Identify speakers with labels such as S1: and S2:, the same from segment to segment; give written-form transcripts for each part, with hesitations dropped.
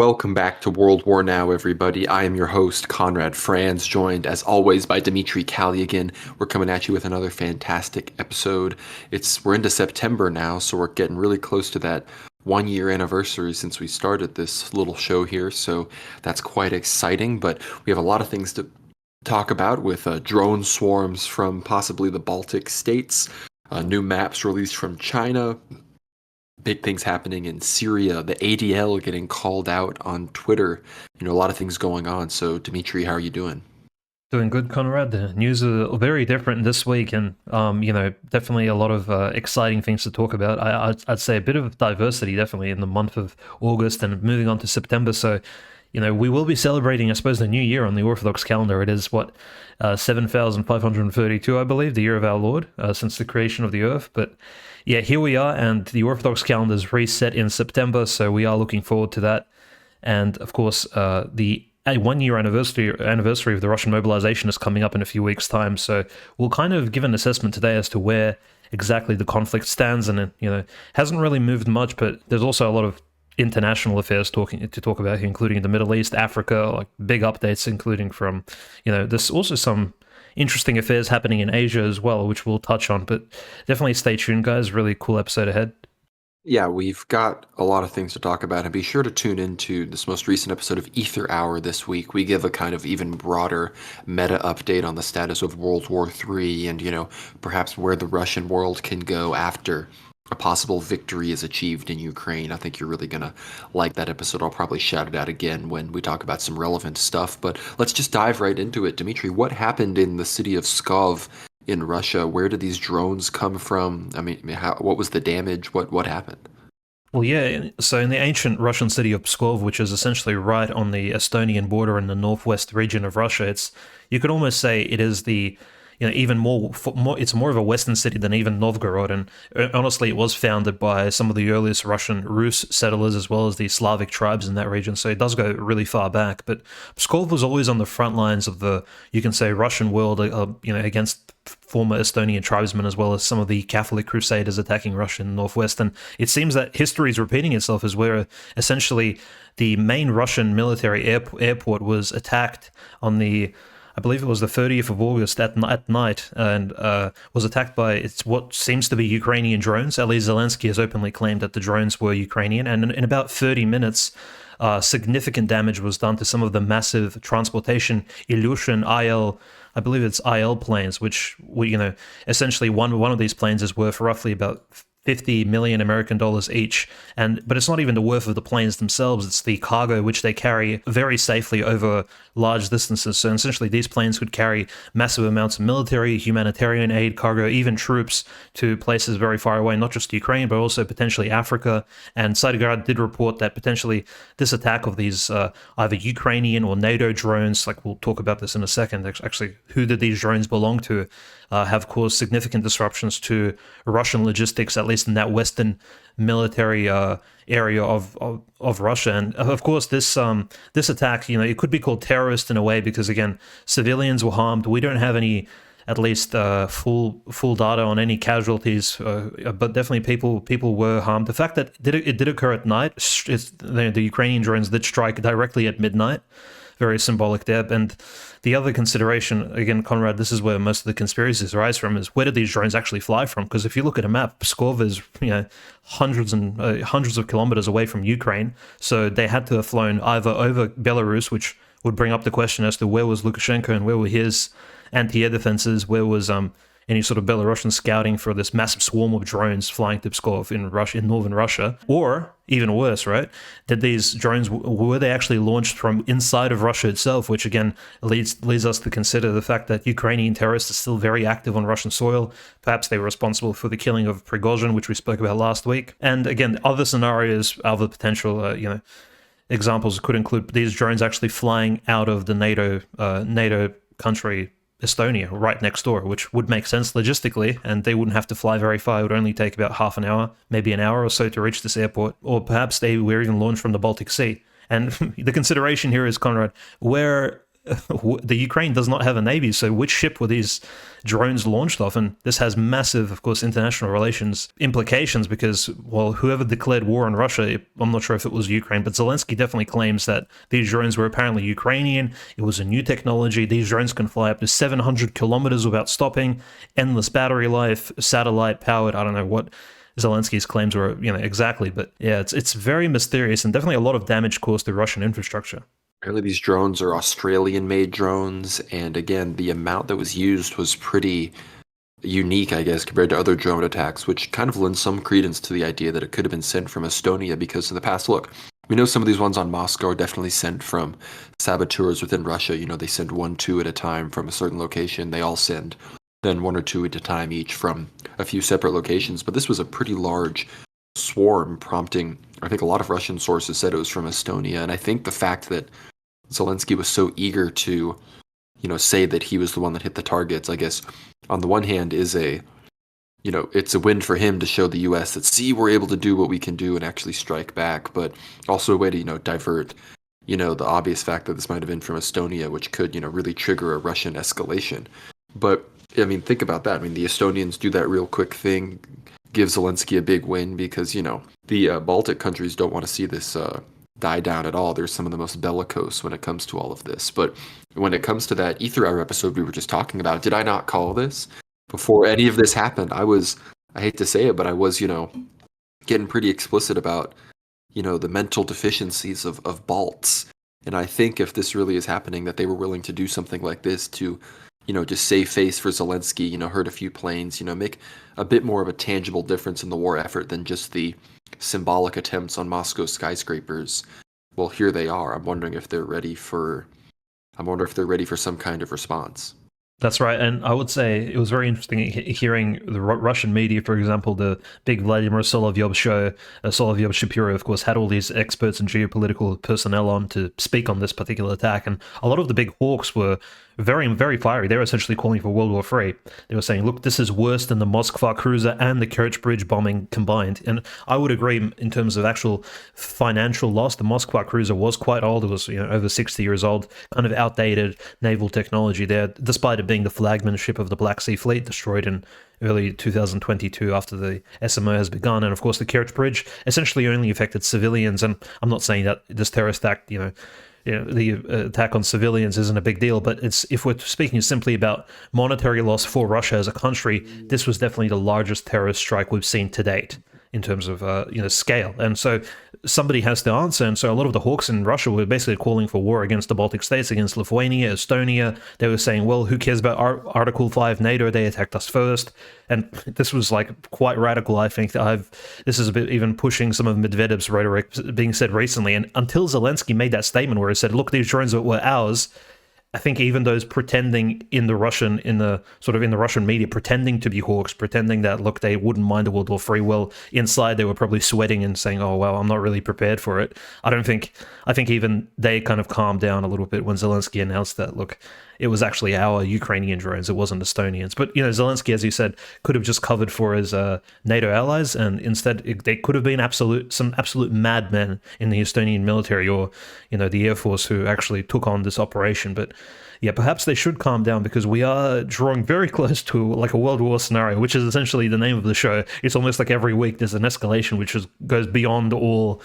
S1: Welcome back to World War Now, everybody. I am your host, Conrad Franz, joined as always by Dimitri Kalyagan. We're coming at you with another fantastic episode. We're into September now, so we're getting really close to that 1 year anniversary since we started this little show here, so that's quite exciting. But we have a lot of things to talk about with drone swarms from possibly the Baltic states, new maps released from China, big things happening in Syria, the ADL getting called out on Twitter, a lot of things going on. So, Dimitri, how are you doing?
S2: Doing good, Conrad. The news are very different this week, and definitely a lot of exciting things to talk about. I'd say a bit of diversity, definitely, in the month of August and moving on to September. So, we will be celebrating, I suppose, the new year on the Orthodox calendar. It is 7,532, I believe, the year of our Lord, since the creation of the earth. But yeah, here we are, and the Orthodox calendar is reset in September, so we are looking forward to that. And of course, the 1 year anniversary of the Russian mobilization is coming up in a few weeks' time. So we'll kind of give an assessment today as to where exactly the conflict stands, and it hasn't really moved much, but there's also a lot of international affairs to talk about here, including the Middle East, Africa, like big updates, including from, there's also some interesting affairs happening in Asia as well, which we'll touch on. But definitely stay tuned, guys. Really cool episode ahead.
S1: Yeah, we've got a lot of things to talk about, and be sure to tune into this most recent episode of Ether Hour this week. We give a kind of even broader meta update on the status of World War III and, perhaps where the Russian world can go after a possible victory is achieved in Ukraine. I think you're really going to like that episode. I'll probably shout it out again when we talk about some relevant stuff, but let's just dive right into it. Dimitri, what happened in the city of Skov in Russia? Where did these drones come from? I mean, what was the damage? What happened?
S2: Well, yeah, so in the ancient Russian city of Pskov, which is essentially right on the Estonian border in the northwest region of Russia, you could almost say it is the even more, it's more of a Western city than even Novgorod. And honestly, it was founded by some of the earliest Russian Rus settlers as well as the Slavic tribes in that region. So it does go really far back. But Pskov was always on the front lines of the, you can say, Russian world, against former Estonian tribesmen as well as some of the Catholic crusaders attacking Russia in the northwest. And it seems that history is repeating itself as where essentially the main Russian military airport was attacked on I believe it was the 30th of August at night, and was attacked by what seems to be Ukrainian drones. At least Zelensky has openly claimed that the drones were Ukrainian, and in about 30 minutes, significant damage was done to some of the massive transportation Ilyushin IL, I believe it's IL planes, which essentially one of these planes is worth roughly about 50 million American dollars each. But it's not even the worth of the planes themselves, it's the cargo which they carry very safely over large distances. So essentially these planes could carry massive amounts of military, humanitarian aid, cargo, even troops to places very far away, not just Ukraine, but also potentially Africa. And Cyprus did report that potentially this attack of these either Ukrainian or NATO drones, like we'll talk about this in a second, actually who did these drones belong to, have caused significant disruptions to Russian logistics, at least in that western military area of Russia. And of course, this attack, it could be called terrorist in a way because, again, civilians were harmed. We don't have any, at least full data on any casualties, but definitely people were harmed. The fact that it did occur at night, the Ukrainian drones did strike directly at midnight. Very symbolic there. And the other consideration, again, Conrad, this is where most of the conspiracies arise from, is where did these drones actually fly from? Because if you look at a map, Pskov is hundreds of kilometers away from Ukraine, so they had to have flown either over Belarus, which would bring up the question as to where was Lukashenko and where were his anti-air defenses, where was any sort of Belarusian scouting for this massive swarm of drones flying to Pskov in Russia, in northern Russia, or even worse, right? Did these drones, were they actually launched from inside of Russia itself, which again leads us to consider the fact that Ukrainian terrorists are still very active on Russian soil. Perhaps they were responsible for the killing of Prigozhin, which we spoke about last week. And again, other scenarios, other potential, examples could include these drones actually flying out of the NATO country Estonia, right next door, which would make sense logistically, and they wouldn't have to fly very far. It would only take about half an hour, maybe an hour or so to reach this airport, or perhaps they were even launched from the Baltic Sea. And the consideration here is, Conrad, where the Ukraine does not have a navy, so which ship were these drones launched off? And this has massive, of course, international relations implications because, well, whoever declared war on Russia, I'm not sure if it was Ukraine, but Zelensky definitely claims that these drones were apparently Ukrainian. It was a new technology. These drones can fly up to 700 kilometers without stopping, endless battery life, satellite powered. I don't know what Zelensky's claims were, exactly, but yeah, it's very mysterious and definitely a lot of damage caused to Russian infrastructure.
S1: Apparently, these drones are Australian-made drones, and again, the amount that was used was pretty unique, I guess, compared to other drone attacks, which kind of lends some credence to the idea that it could have been sent from Estonia because in the past, look, we know some of these ones on Moscow are definitely sent from saboteurs within Russia. They send 1, 2 at a time from a certain location. They all send then 1 or 2 at a time each from a few separate locations. But this was a pretty large swarm, prompting, I think a lot of Russian sources said it was from Estonia. And I think the fact that Zelensky was so eager to, say that he was the one that hit the targets, I guess, on the one hand is it's a win for him to show the U.S. that, see, we're able to do what we can do and actually strike back, but also a way to, divert, the obvious fact that this might have been from Estonia, which could, really trigger a Russian escalation. But, I mean, think about that. I mean, the Estonians do that real quick thing, give Zelensky a big win because, the Baltic countries don't want to see this die down at all. They're some of the most bellicose when it comes to all of this. But when it comes to that Ether Hour episode we were just talking about, did I not call this? Before any of this happened, I hate to say it, but I was, getting pretty explicit about, the mental deficiencies of Balts. And I think if this really is happening, that they were willing to do something like this to, just save face for Zelensky, hurt a few planes, make a bit more of a tangible difference in the war effort than just the symbolic attempts on Moscow skyscrapers. Well, here they are. I'm wondering if they're ready for some kind of response.
S2: That's right, and I would say it was very interesting hearing the Russian media, for example, the big Vladimir Solovyov show. Solovyov Shapiro, of course, had all these experts and geopolitical personnel on to speak on this particular attack, and a lot of the big hawks were very, very fiery. They were essentially calling for World War III. They were saying, look, this is worse than the Moskva cruiser and the Kerch Bridge bombing combined. And I would agree in terms of actual financial loss. The Moskva cruiser was quite old. It was over 60 years old, kind of outdated naval technology there, despite it being the flagman ship of the Black Sea Fleet, destroyed in early 2022 after the SMO has begun. And of course, the Kerch Bridge essentially only affected civilians. And I'm not saying that this terrorist act, the attack on civilians isn't a big deal, but if we're speaking simply about monetary loss for Russia as a country, this was definitely the largest terrorist strike we've seen to date in terms of scale. And so somebody has to answer. And so a lot of the hawks in Russia were basically calling for war against the Baltic states, against Lithuania, Estonia. They were saying, well, who cares about Article 5 NATO? They attacked us first. And this was like quite radical, I think. This is a bit even pushing some of Medvedev's rhetoric being said recently. And until Zelensky made that statement where he said, look, these drones were ours, I think even those pretending in the Russian media, pretending to be hawks, pretending that, look, they wouldn't mind a World War III, well, inside they were probably sweating and saying, oh, well, I'm not really prepared for it. I think even they kind of calmed down a little bit when Zelensky announced that, look, it was actually our Ukrainian drones, it wasn't Estonians. But, Zelensky, as you said, could have just covered for his NATO allies, and instead they could have been some absolute madmen in the Estonian military or, the Air Force who actually took on this operation. But yeah, perhaps they should calm down because we are drawing very close to like a World War scenario, which is essentially the name of the show. It's almost like every week there's an escalation which goes beyond all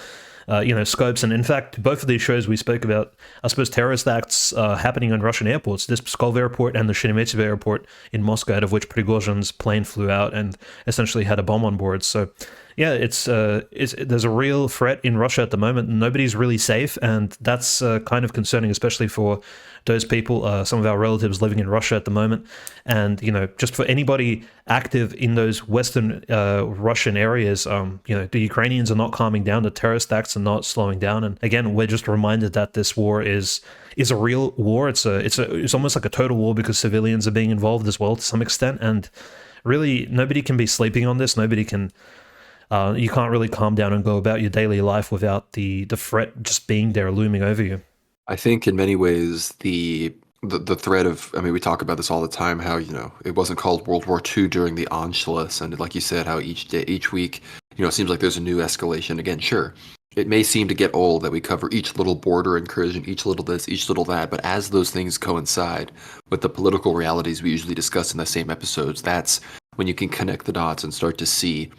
S2: scopes. And in fact, both of these shows we spoke about, I suppose, terrorist acts happening on Russian airports, this Skov airport and the Sheremetyevo airport in Moscow, out of which Prigozhin's plane flew out and essentially had a bomb on board. So yeah, there's a real threat in Russia at the moment. Nobody's really safe, and that's kind of concerning, especially for those people, some of our relatives living in Russia at the moment. And, just for anybody active in those Western Russian areas, the Ukrainians are not calming down. The terrorist acts are not slowing down. And again, we're just reminded that this war is a real war. It's almost like a total war because civilians are being involved as well to some extent. And really, nobody can be sleeping on this. Nobody can... you can't really calm down and go about your daily life without the threat just being there, looming over you.
S1: I think in many ways the threat of, I mean, we talk about this all the time, how, it wasn't called World War II during the Anschluss, and like you said, how each week It seems like there's a new escalation again. Sure, it may seem to get old that we cover each little border incursion, each little this, each little that, but as those things coincide with the political realities we usually discuss in the same episodes, that's when you can connect the dots and start to see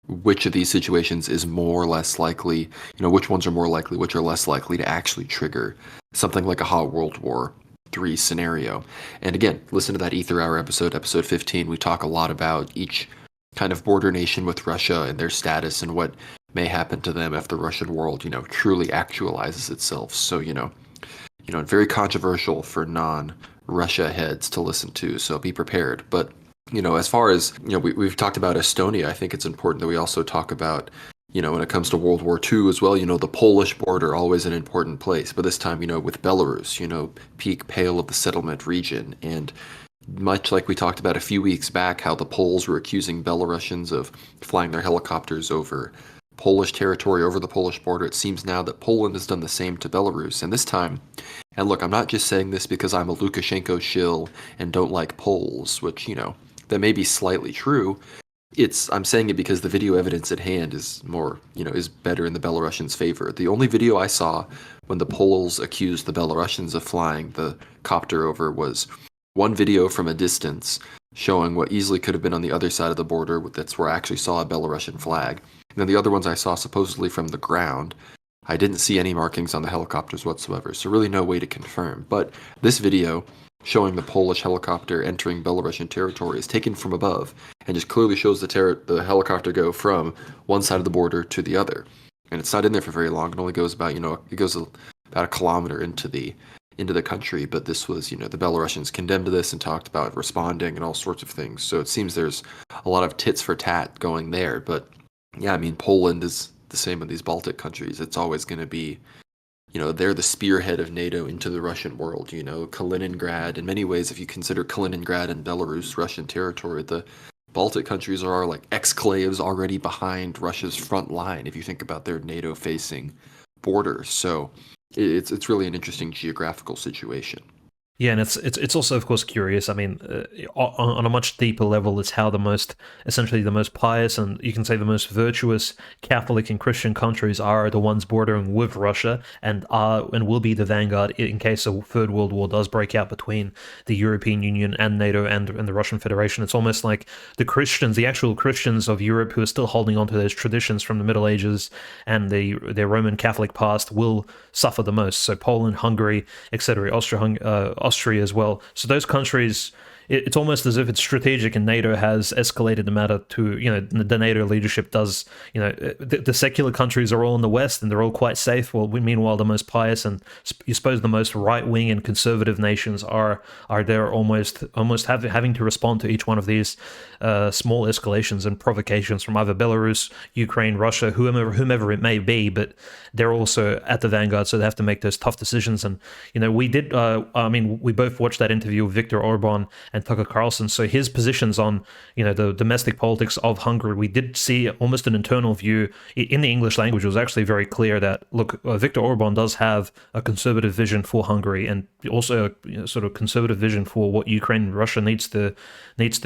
S1: which of these situations is more or less likely, which ones are more likely, which are less likely to actually trigger something like a hot World War III scenario. And again, listen to that Ether Hour episode, episode 15. We talk a lot about each kind of border nation with Russia and their status and what may happen to them if the Russian world, truly actualizes itself. So, very controversial for non-Russia heads to listen to. So be prepared. But as far as, we've talked about Estonia, I think it's important that we also talk about, when it comes to World War II as well, the Polish border, always an important place. But this time, with Belarus, peak pale of the settlement region. And much like we talked about a few weeks back, how the Poles were accusing Belarusians of flying their helicopters over Polish territory, over the Polish border, it seems now that Poland has done the same to Belarus. And this time, and look, I'm not just saying this because I'm a Lukashenko shill and don't like Poles, which, that may be slightly true. I'm saying it because the video evidence at hand is more, is better in the Belarusians' favor. The only video I saw when the Poles accused the Belarusians of flying the copter over was one video from a distance showing what easily could have been on the other side of the border. That's where I actually saw a Belarusian flag. And then the other ones I saw supposedly from the ground. I didn't see any markings on the helicopters whatsoever, so really no way to confirm. But this video showing the Polish helicopter entering Belarusian territory is taken from above and just clearly shows the helicopter go from one side of the border to the other. And it's not in there for very long. It only goes about, it goes about a kilometer into the country. But this was, the Belarusians condemned this and talked about responding and all sorts of things. So it seems there's a lot of tits for tat going there. But yeah, I mean, Poland is the same with these Baltic countries. It's always going to be, they're the spearhead of NATO into the Russian world. Kaliningrad, in many ways, if you consider Kaliningrad and Belarus Russian territory, the Baltic countries are like exclaves already behind Russia's front line, if you think about their NATO-facing borders. So it's really an interesting geographical situation.
S2: Yeah, and it's also, of course, curious. I mean, on a much deeper level, it's how essentially the most pious and you can say the most virtuous Catholic and Christian countries are the ones bordering with Russia and will be the vanguard in case a third world war does break out between the European Union and NATO and the Russian Federation. It's almost like the actual Christians of Europe who are still holding on to those traditions from the Middle Ages and their Roman Catholic past will suffer the most. So Poland, Hungary, etc., Austria as well. So those countries, it's almost as if it's strategic and NATO has escalated the matter to, the NATO leadership does, the secular countries are all in the West and they're all quite safe. Well, meanwhile, the most pious and you suppose the most right-wing and conservative nations are there almost having to respond to each one of these small escalations and provocations from either Belarus, Ukraine, Russia, whomever it may be, but they're also at the vanguard, so they have to make those tough decisions. And, we did, we both watched that interview with Viktor Orban and Tucker Carlson. So his positions on, the domestic politics of Hungary, we did see almost an internal view in the English language. It was actually very clear that, look, Viktor Orban does have a conservative vision for Hungary and also a sort of conservative vision for what Ukraine and Russia needs to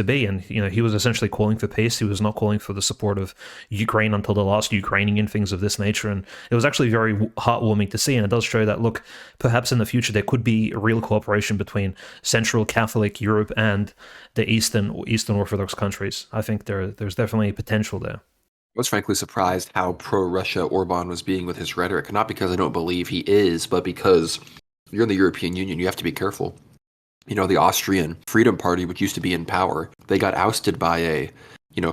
S2: be. And, he was essentially calling for peace. He was not calling for the support of Ukraine until the last Ukrainian, things of this nature. And it was actually very heartwarming to see. And it does show that, look, perhaps in the future there could be real cooperation between Central Catholic Europe and the Eastern Orthodox countries. I think there's definitely potential there.
S1: I was frankly surprised how pro-Russia Orban was being with his rhetoric, not because I don't believe he is, but because you're in the European Union, you have to be careful. The Austrian Freedom Party, which used to be in power, they got ousted by a,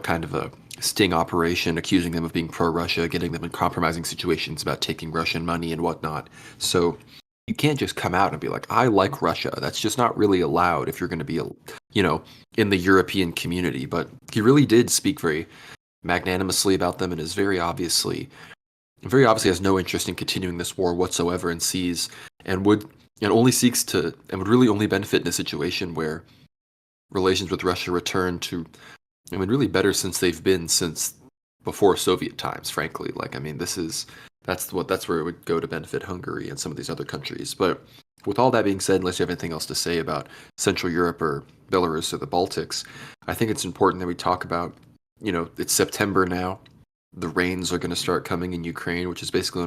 S1: kind of a sting operation accusing them of being pro-Russia, getting them in compromising situations about taking Russian money and whatnot. So you can't just come out and be like, I like Russia. That's just not really allowed if you're going to be, in the European community. But he really did speak very magnanimously about them and is very obviously has no interest in continuing this war whatsoever and sees and would really only benefit in a situation where relations with Russia return to, really better since they've been since before Soviet times, frankly. That's where it would go to benefit Hungary and some of these other countries. But with all that being said, unless you have anything else to say about Central Europe or Belarus or the Baltics, I think it's important that we talk about, it's September now. the rains are going to start coming in Ukraine, which is basically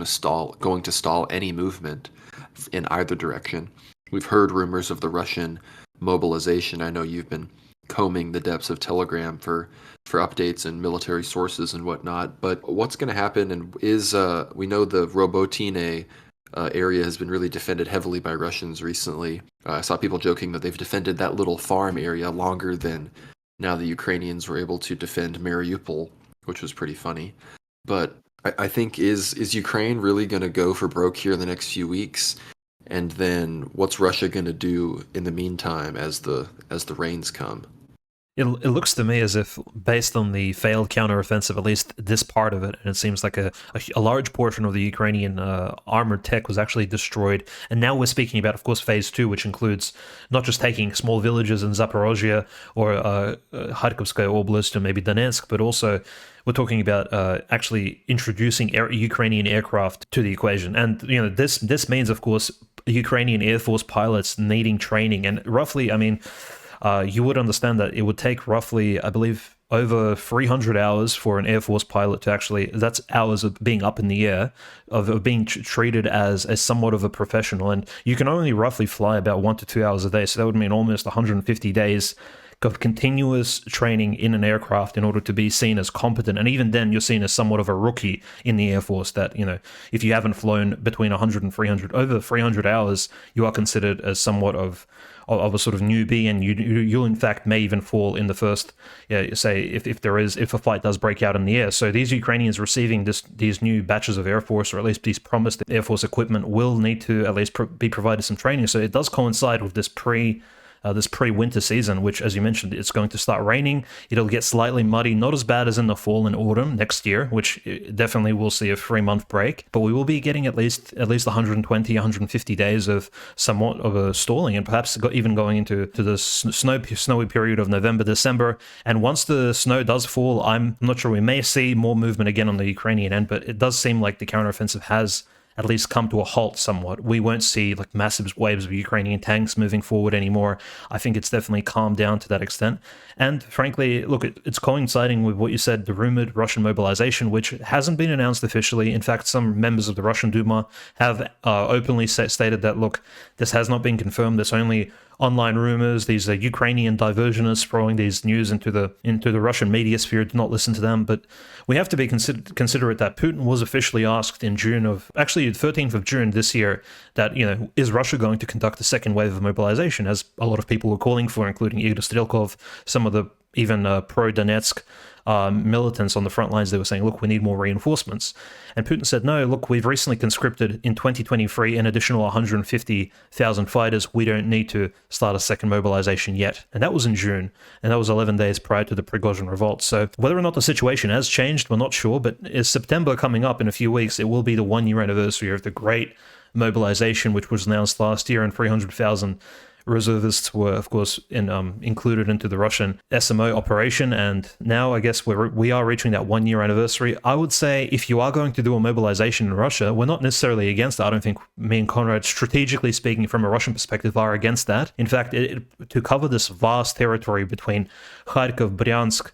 S1: going to stall any movement in either direction. We've heard rumors of the Russian mobilization. I know you've been combing the depths of Telegram for updates and military sources and whatnot. But what's going to happen? And is we know the Robotine area has been really defended heavily by Russians recently. I saw people joking that they've defended that little farm area longer than now the Ukrainians were able to defend Mariupol, which was pretty funny. But I think is Ukraine really going to go for broke here in the next few weeks? And then what's Russia going to do in the meantime as the rains come?
S2: It looks to me as if, based on the failed counteroffensive, at least this part of it, and it seems like a large portion of the Ukrainian armored tech was actually destroyed. And now we're speaking about, of course, phase 2, which includes not just taking small villages in Zaporozhye or Kharkovskaya Oblast or maybe Donetsk, but also we're talking about actually introducing Ukrainian aircraft to the equation. And this means, of course, Ukrainian Air Force pilots needing training. And roughly, I mean, you would understand that it would take roughly, I believe, over 300 hours for an Air Force pilot to actually, that's hours of being up in the air, of being treated as somewhat of a professional. And you can only roughly fly about 1 to 2 hours a day. So that would mean almost 150 days of continuous training in an aircraft in order to be seen as competent. And even then, you're seen as somewhat of a rookie in the Air Force, that, if you haven't flown between 100 and 300, over 300 hours, you are considered as somewhat of a sort of newbie, and you in fact may even fall in the first, say, if a fight does break out in the air. So these Ukrainians receiving these new batches of Air Force, or at least these promised Air Force equipment, will need to at least be provided some training. So it does coincide with this pre-winter season, which, as you mentioned, it's going to start raining. It'll get slightly muddy, not as bad as in the fall and autumn next year, which definitely will see a 3-month break. But we will be getting at least 120, 150 days of somewhat of a stalling, and perhaps even going into the snowy period of November, December. And once the snow does fall, I'm not sure, we may see more movement again on the Ukrainian end, but it does seem like the counteroffensive has at least come to a halt somewhat. We won't see like massive waves of Ukrainian tanks moving forward anymore. I think it's definitely calmed down to that extent. And frankly, look, it's coinciding with what you said, the rumored Russian mobilization, which hasn't been announced officially. In fact, some members of the Russian Duma have openly stated that, look, this has not been confirmed. There's only online rumors. These are Ukrainian diversionists throwing these news into the Russian media sphere. Do not listen to them. But we have to be considerate that Putin was officially asked in June of, actually the 13th of June this year, that, is Russia going to conduct a second wave of mobilization, as a lot of people were calling for, including Igor Strelkov, some of the even pro-Donetsk militants on the front lines. They were saying, look, we need more reinforcements. And Putin said, no, look, we've recently conscripted in 2023 an additional 150,000 fighters. We don't need to start a second mobilization yet. And that was in June, and that was 11 days prior to the Prigozhin revolt. So whether or not the situation has changed, we're not sure, but is September coming up in a few weeks, it will be the 1-year anniversary of the great mobilization, which was announced last year, and 300,000 reservists were, of course, included into the Russian SMO operation. And now I guess we are reaching that 1-year anniversary. I would say if you are going to do a mobilization in Russia, we're not necessarily against that. I don't think me and Conrad, strategically speaking from a Russian perspective, are against that. In fact, to cover this vast territory between Kharkov, Bryansk,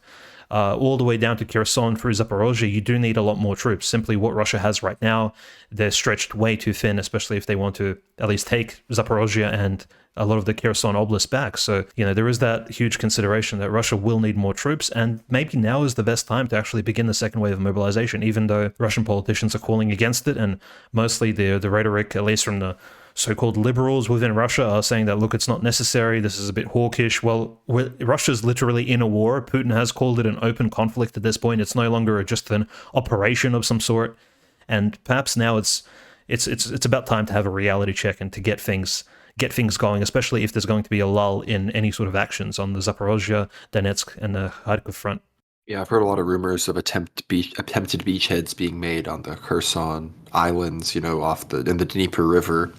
S2: all the way down to Kherson through Zaporozhye, you do need a lot more troops. Simply what Russia has right now, they're stretched way too thin, especially if they want to at least take Zaporozhye and a lot of the Kherson Oblast back. So, there is that huge consideration that Russia will need more troops, and maybe now is the best time to actually begin the second wave of mobilization, even though Russian politicians are calling against it, and mostly the rhetoric, at least from the so-called liberals within Russia, are saying that, look, it's not necessary, this is a bit hawkish. Well, Russia's literally in a war. Putin has called it an open conflict at this point. It's no longer just an operation of some sort, and perhaps now it's about time to have a reality check and to get things going, especially if there's going to be a lull in any sort of actions on the Zaporozhye, Donetsk, and the Kharkov front.
S1: Yeah, I've heard a lot of rumors of attempted beachheads being made on the Kherson Islands, in the Dnieper River,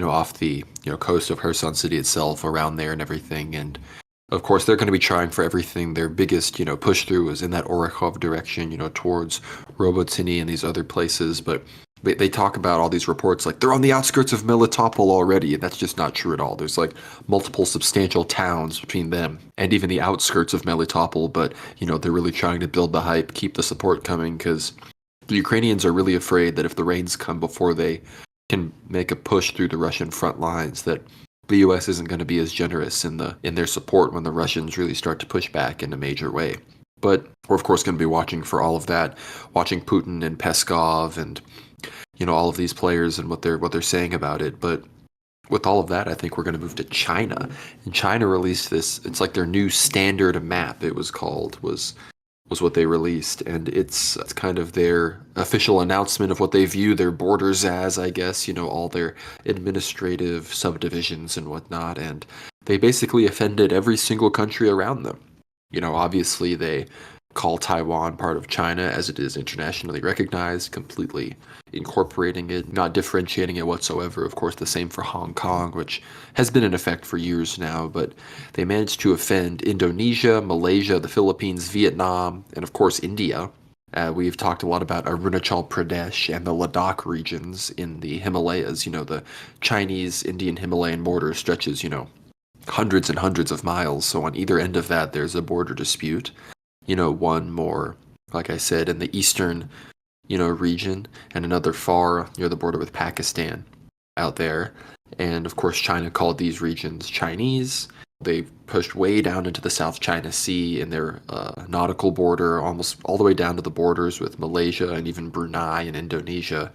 S1: off the coast of Kherson City itself, around there and everything. And of course, they're going to be trying for everything. Their biggest, push through is in that Orekhov direction, towards Robotini and these other places. But they talk about all these reports like they're on the outskirts of Melitopol already, and that's just not true at all. There's like multiple substantial towns between them and even the outskirts of Melitopol, but they're really trying to build the hype, keep the support coming because the Ukrainians are really afraid that if the rains come before they can make a push through the Russian front lines, that the U.S. isn't going to be as generous in their support when the Russians really start to push back in a major way. But we're of course going to be watching for all of that, watching Putin and Peskov and all of these players and what they're saying about it. But with all of that, I think we're going to move to China. And China released this. It's like their new standard map. It was called was what they released, and it's kind of their official announcement of what they view their borders as. I guess all their administrative subdivisions and whatnot, and they basically offended every single country around them. Obviously they call Taiwan part of China as it is internationally recognized, completely incorporating it, not differentiating it whatsoever. Of course, the same for Hong Kong, which has been in effect for years now, but they managed to offend Indonesia, Malaysia, the Philippines, Vietnam, and of course India. We've talked a lot about Arunachal Pradesh and the Ladakh regions in the Himalayas. The Chinese-Indian Himalayan border stretches, hundreds and hundreds of miles. So on either end of that, there's a border dispute. One more, like I said, in the eastern, region, and another far near the border with Pakistan out there. And of course, China called these regions Chinese. They pushed way down into the South China Sea in their nautical border, almost all the way down to the borders with Malaysia and even Brunei and Indonesia,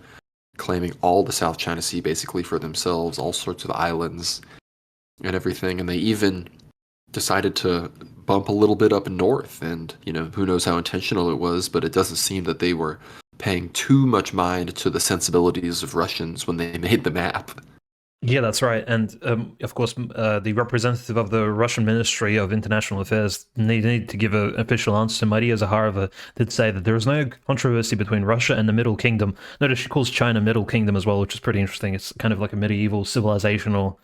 S1: claiming all the South China Sea basically for themselves, all sorts of islands and everything. And they even decided to bump a little bit up north, and who knows how intentional it was, but it doesn't seem that they were paying too much mind to the sensibilities of Russians when they made the map.
S2: Yeah, that's right. And of course, the representative of the Russian Ministry of International Affairs needed to give an official answer. Maria Zahara did say that there is no controversy between Russia and the Middle Kingdom. Notice she calls China Middle Kingdom as well, which is pretty interesting. It's kind of like a medieval civilizational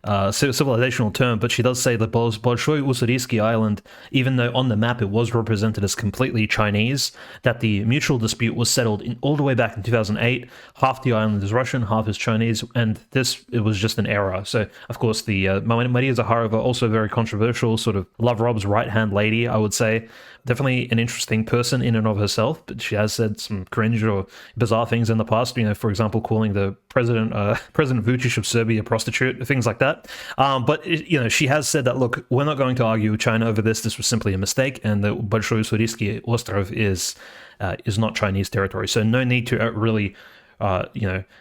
S2: term, but she does say that Bolshoi Ussuriysky Island, even though on the map it was represented as completely Chinese, that the mutual dispute was settled all the way back in 2008. Half the island is Russian, half is Chinese, and it was just an error. So, of course, the Maria Zahara, also very controversial, sort of Lavrov's right-hand lady, I would say. Definitely an interesting person in and of herself, but she has said some cringe or bizarre things in the past, for example, calling the President Vučić of Serbia a prostitute, things like that. But, she has said that, look, we're not going to argue with China over this. This was simply a mistake, and the Bolshoi Ussuriysky Ostrov is not Chinese territory. So no need to really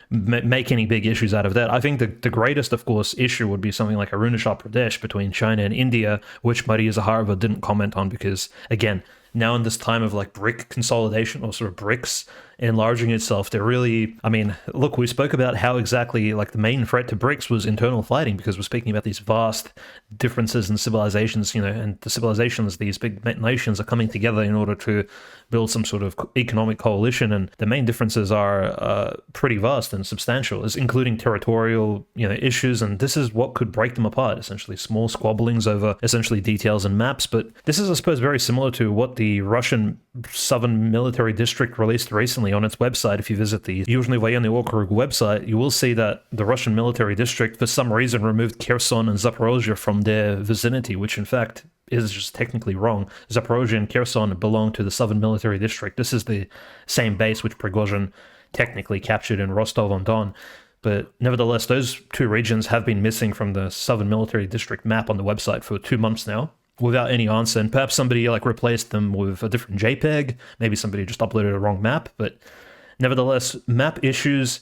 S2: make any big issues out of that. I think the greatest, of course, issue would be something like Arunachal Pradesh between China and India, which Maria Zahara didn't comment on because, again, now in this time of like BRIC consolidation, or sort of BRICS enlarging itself, they're really, look, we spoke about how exactly like the main threat to BRICS was internal fighting, because we're speaking about these vast differences in civilizations, and the civilizations, these big nations are coming together in order to build some sort of economic coalition, and the main differences are pretty vast and substantial, including territorial, issues, and this is what could break them apart, essentially small squabblings over essentially details and maps. But this is, I suppose, very similar to what the Russian Southern Military District released recently on its website. If you visit the Yuzhny Voyenny Okrug website, you will see that the Russian Military District, for some reason, removed Kherson and Zaporozhye from their vicinity, which in fact is just technically wrong. Zaporozhye and Kherson belong to the Southern Military District. This is the same base which Prigozhin technically captured in Rostov-on-Don. But nevertheless, those two regions have been missing from the Southern Military District map on the website for 2 months now, without any answer. And perhaps somebody replaced them with a different JPEG. Maybe somebody just uploaded a wrong map. But nevertheless, map issues,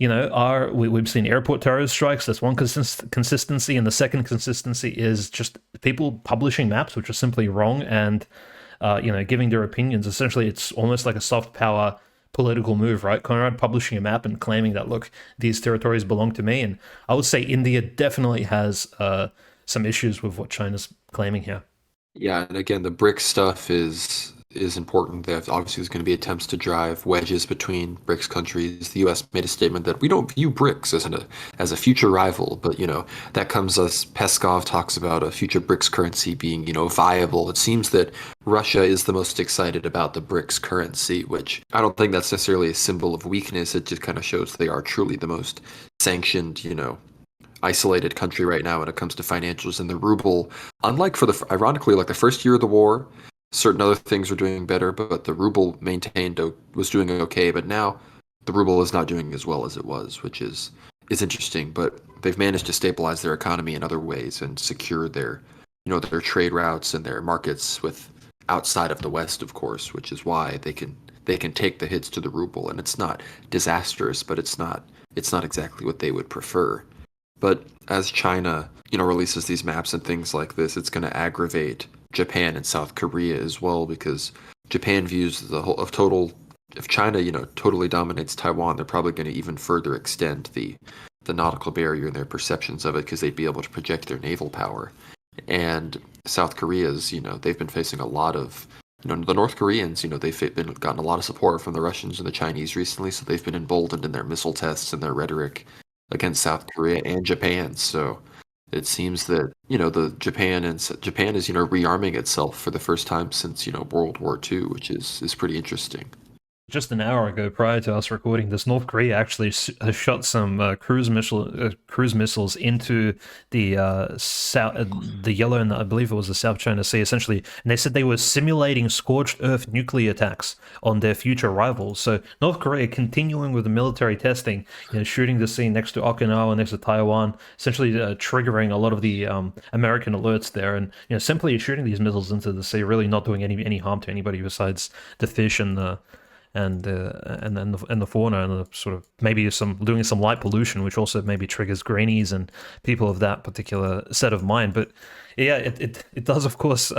S2: we've seen airport terrorist strikes. That's one consistency. And the second consistency is just people publishing maps which are simply wrong and, giving their opinions. Essentially, it's almost like a soft power political move, right? Conrad publishing a map and claiming that, look, these territories belong to me. And I would say India definitely has some issues with what China's claiming here.
S1: Yeah, and again, the BRIC stuff is is important. Obviously, there's going to be attempts to drive wedges between BRICS countries. The U.S. made a statement that we don't view BRICS as a future rival, but that comes as Peskov talks about a future BRICS currency being viable. It seems that Russia is the most excited about the BRICS currency, which I don't think that's necessarily a symbol of weakness. It just kind of shows they are truly the most sanctioned, isolated country right now when it comes to financials. And the ruble, unlike ironically, like the first year of the war, certain other things were doing better, but the ruble was doing okay. But now the ruble is not doing as well as it was, which is interesting. But they've managed to stabilize their economy in other ways and secure their trade routes and their markets with outside of the West, of course, which is why they can take the hits to the ruble. And it's not disastrous, but it's not exactly what they would prefer. But as China, releases these maps and things like this, it's going to aggravate Japan and South Korea as well, because Japan views if China, totally dominates Taiwan, they're probably going to even further extend the nautical barrier in their perceptions of it, because they'd be able to project their naval power. And South Korea's, they've been facing a lot of, the North Koreans, they've gotten a lot of support from the Russians and the Chinese recently, so they've been emboldened in their missile tests and their rhetoric against South Korea and Japan. So it seems that Japan is rearming itself for the first time since World War II, which is pretty interesting.
S2: Just an hour ago, prior to us recording this, North Korea actually has shot some cruise missiles into the south, the Yellow, and I believe it was the South China Sea, essentially. And they said they were simulating scorched earth nuclear attacks on their future rivals. So North Korea continuing with the military testing, shooting the sea next to Okinawa, next to Taiwan, essentially triggering a lot of the American alerts there, and simply shooting these missiles into the sea, really not doing any harm to anybody besides the fish and the fauna, and the sort of maybe doing some light pollution, which also maybe triggers greenies and people of that particular set of mind. But yeah, it does of course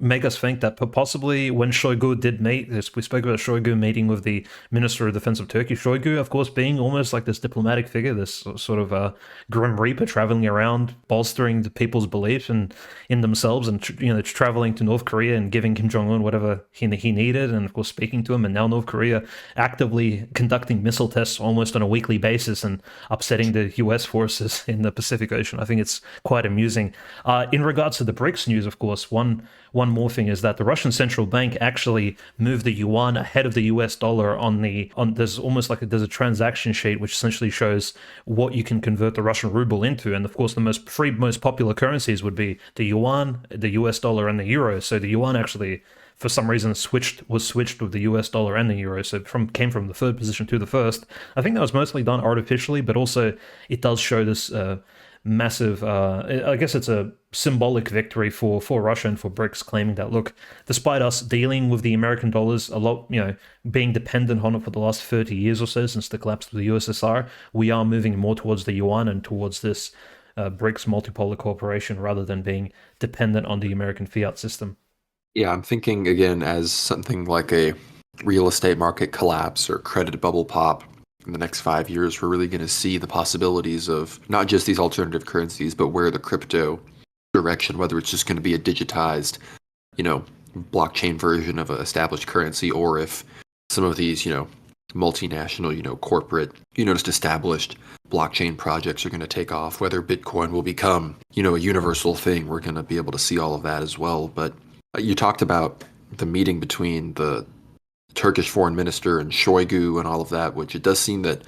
S2: make us think that possibly when Shoigu did meet, we spoke about Shoigu meeting with the Minister of Defense of Turkey. Shoigu, of course, being almost like this diplomatic figure, this sort of grim reaper traveling around, bolstering the people's beliefs in themselves, and traveling to North Korea and giving Kim Jong-un whatever he needed, and of course speaking to him. And now North Korea actively conducting missile tests almost on a weekly basis and upsetting the US forces in the Pacific Ocean. I think it's quite amusing. In regards to the BRICS news, of course, one more thing is that the Russian central bank actually moved the yuan ahead of the US dollar there's almost like there's a transaction sheet which essentially shows what you can convert the Russian ruble into. And of course, the most popular currencies would be the yuan, the US dollar, and the euro. So the yuan actually, for some reason, was switched with the US dollar and the euro, so came from the third position to the first. I think that was mostly done artificially, but also it does show this massive, I guess it's a symbolic victory for Russia and for BRICS, claiming that, look, despite us dealing with the American dollars a lot, being dependent on it for the last 30 years or so since the collapse of the USSR, we are moving more towards the yuan and towards this BRICS multipolar cooperation rather than being dependent on the American fiat system.
S1: Yeah, I'm thinking again as something like a real estate market collapse or credit bubble pop. In the next 5 years, we're really going to see the possibilities of not just these alternative currencies, but where the crypto direction, whether it's just going to be a digitized, blockchain version of an established currency, or if some of these, multinational, corporate, just established blockchain projects are going to take off, whether Bitcoin will become, a universal thing. We're going to be able to see all of that as well. But you talked about the meeting between the Turkish foreign minister and Shoigu and all of that, which it does seem that,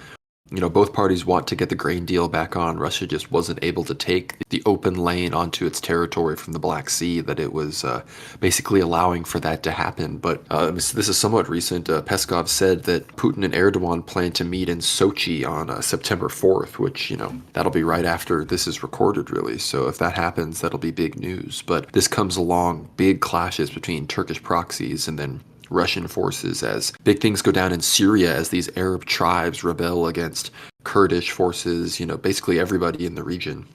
S1: both parties want to get the grain deal back on. Russia just wasn't able to take the open lane onto its territory from the Black Sea, that it was basically allowing for that to happen. But this is somewhat recent. Peskov said that Putin and Erdogan plan to meet in Sochi on September 4th, which, that'll be right after this is recorded, really. So if that happens, that'll be big news. But this comes along big clashes between Turkish proxies and then Russian forces, as big things go down in Syria as these Arab tribes rebel against Kurdish forces, basically everybody in the region,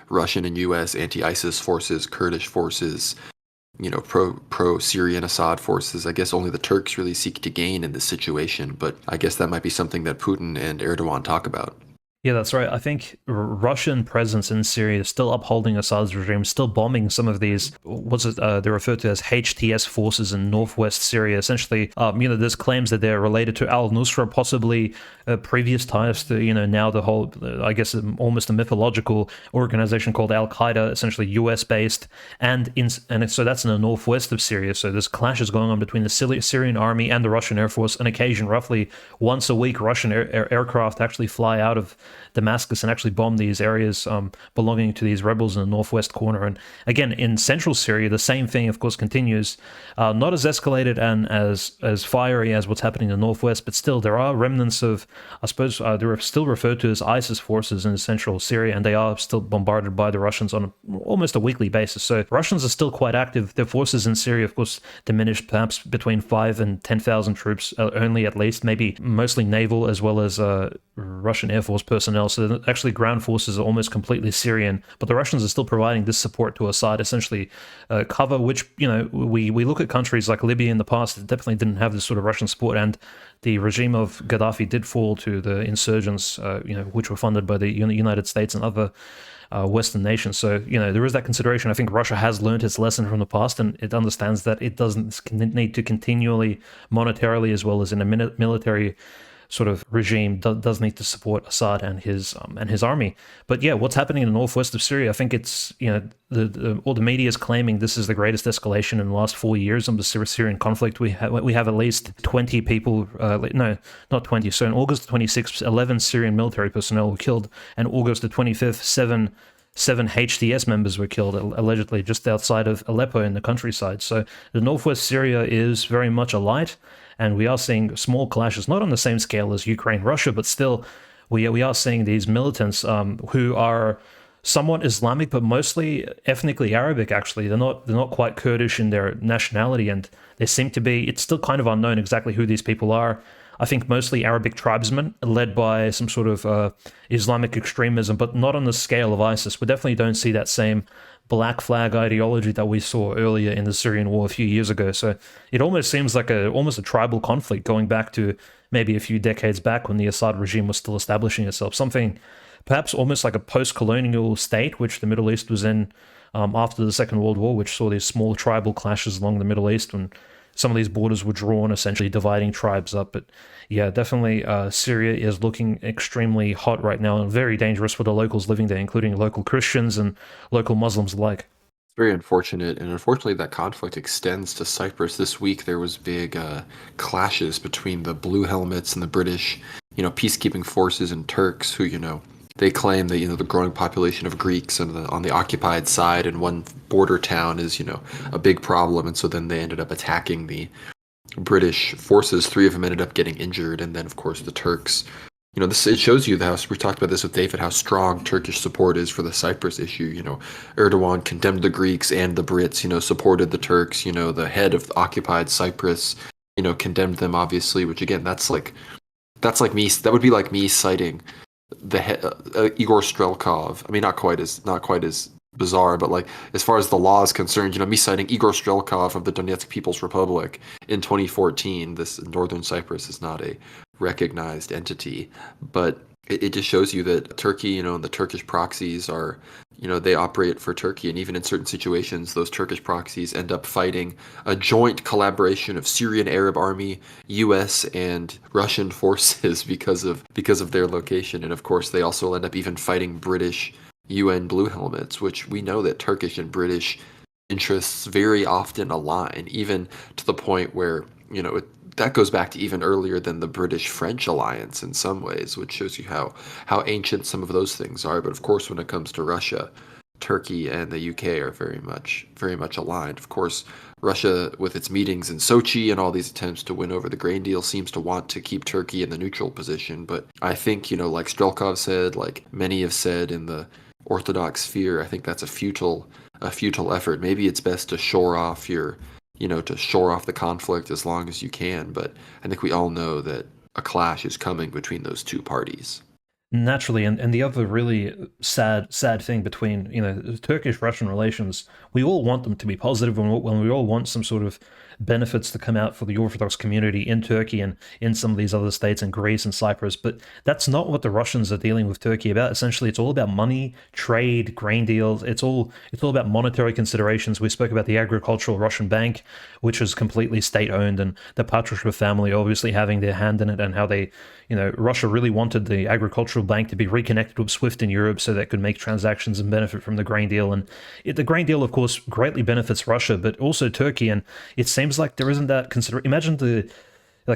S1: Russian and US anti-ISIS forces, Kurdish forces, pro-Syrian Assad forces. I guess only the Turks really seek to gain in this situation, but I guess that might be something that Putin and Erdogan talk about.
S2: Yeah, that's right. I think Russian presence in Syria is still upholding Assad's regime, still bombing some of these, what's it, they're referred to as HTS forces in northwest Syria. Essentially, there's claims that they're related to al-Nusra, possibly previous ties to, now the whole, I guess, almost a mythological organization called Al-Qaeda, essentially US-based, and so that's in the northwest of Syria. So there's clashes going on between the Syrian army and the Russian Air Force. On occasion, roughly once a week, Russian aircraft actually fly out of Damascus and actually bomb these areas belonging to these rebels in the northwest corner. And again, in central Syria, the same thing, of course, continues. Not as escalated and as fiery as what's happening in the northwest, but still there are remnants of, I suppose, they're still referred to as ISIS forces in central Syria, and they are still bombarded by the Russians on almost a weekly basis. So Russians are still quite active. Their forces in Syria, of course, diminished perhaps between 5 and 10,000 troops only, at least, maybe mostly naval as well as Russian Air Force personnel. So actually ground forces are almost completely Syrian, but the Russians are still providing this support to Assad, essentially cover, which, we look at countries like Libya in the past that definitely didn't have this sort of Russian support, and the regime of Gaddafi did fall to the insurgents, which were funded by the United States and other Western nations. So, there is that consideration. I think Russia has learned its lesson from the past, and it understands that it doesn't need to continually, monetarily as well as in a military sort of regime, does need to support Assad and his army. But yeah, what's happening in the northwest of Syria, I think it's, all the media is claiming this is the greatest escalation in the last 4 years of the Syrian conflict. We have at least 20 people, no, not 20. So in August 26th, 11 Syrian military personnel were killed, and August the 25th, seven HTS members were killed, allegedly, just outside of Aleppo in the countryside. So the northwest Syria is very much alight, and we are seeing small clashes, not on the same scale as Ukraine, Russia, but still, we are seeing these militants who are somewhat Islamic, but mostly ethnically Arabic. Actually, they're not quite Kurdish in their nationality, and they seem to be. It's still kind of unknown exactly who these people are. I think mostly Arabic tribesmen led by some sort of Islamic extremism, but not on the scale of ISIS. We definitely don't see that same black flag ideology that we saw earlier in the Syrian war a few years ago. So it almost seems like almost a tribal conflict going back to maybe a few decades back when the Assad regime was still establishing itself. Something perhaps almost like a post-colonial state, which the Middle East was in after the Second World War, which saw these small tribal clashes along the Middle East when some of these borders were drawn, essentially dividing tribes up. But yeah, definitely Syria is looking extremely hot right now and very dangerous for the locals living there, including local Christians and local Muslims alike.
S1: It's very unfortunate, and unfortunately that conflict extends to Cyprus. This week there was big clashes between the Blue Helmets and the British, peacekeeping forces and Turks who, they claim that the growing population of Greeks on the occupied side in one border town is a big problem, and so then they ended up attacking the British forces. 3 of them ended up getting injured, and then of course the Turks. It shows you how we talked about this with David, how strong Turkish support is for the Cyprus issue. Erdogan condemned the Greeks and the Brits. Supported the Turks. The head of occupied Cyprus. Condemned them obviously, which again that's like me. That would be like me citing the Igor Strelkov. I mean, not quite as bizarre, but like as far as the law is concerned, me citing Igor Strelkov of the Donetsk People's Republic in 2014. This Northern Cyprus is not a recognized entity, but it just shows you that Turkey, and the Turkish proxies are, they operate for Turkey, and even in certain situations, those Turkish proxies end up fighting a joint collaboration of Syrian Arab Army, U.S. and Russian forces because of their location, and of course they also end up even fighting British UN Blue Helmets, which we know that Turkish and British interests very often align, even to the point where that goes back to even earlier than the British-French alliance in some ways, which shows you how ancient some of those things are. But of course, when it comes to Russia, Turkey and the UK are very much aligned. Of course, Russia, with its meetings in Sochi and all these attempts to win over the grain deal, seems to want to keep Turkey in the neutral position. But I think, like Strelkov said, like many have said in the Orthodox sphere, I think that's a futile effort. Maybe it's best to shore off the conflict as long as you can. But I think we all know that a clash is coming between those two parties.
S2: Naturally, and the other really sad thing between Turkish-Russian relations, we all want them to be positive, when we all want some sort of benefits to come out for the Orthodox community in Turkey and in some of these other states in Greece and Cyprus. But that's not what the Russians are dealing with Turkey about. Essentially, it's all about money, trade, grain deals. It's all about monetary considerations. We spoke about the agricultural Russian bank, which is completely state-owned, and the Patrushev family obviously having their hand in it, and how they, Russia really wanted the agricultural bank to be reconnected with SWIFT in Europe so that it could make transactions and benefit from the grain deal. And the grain deal, of course, greatly benefits Russia, but also Turkey. And it seems like there isn't that consideration. Imagine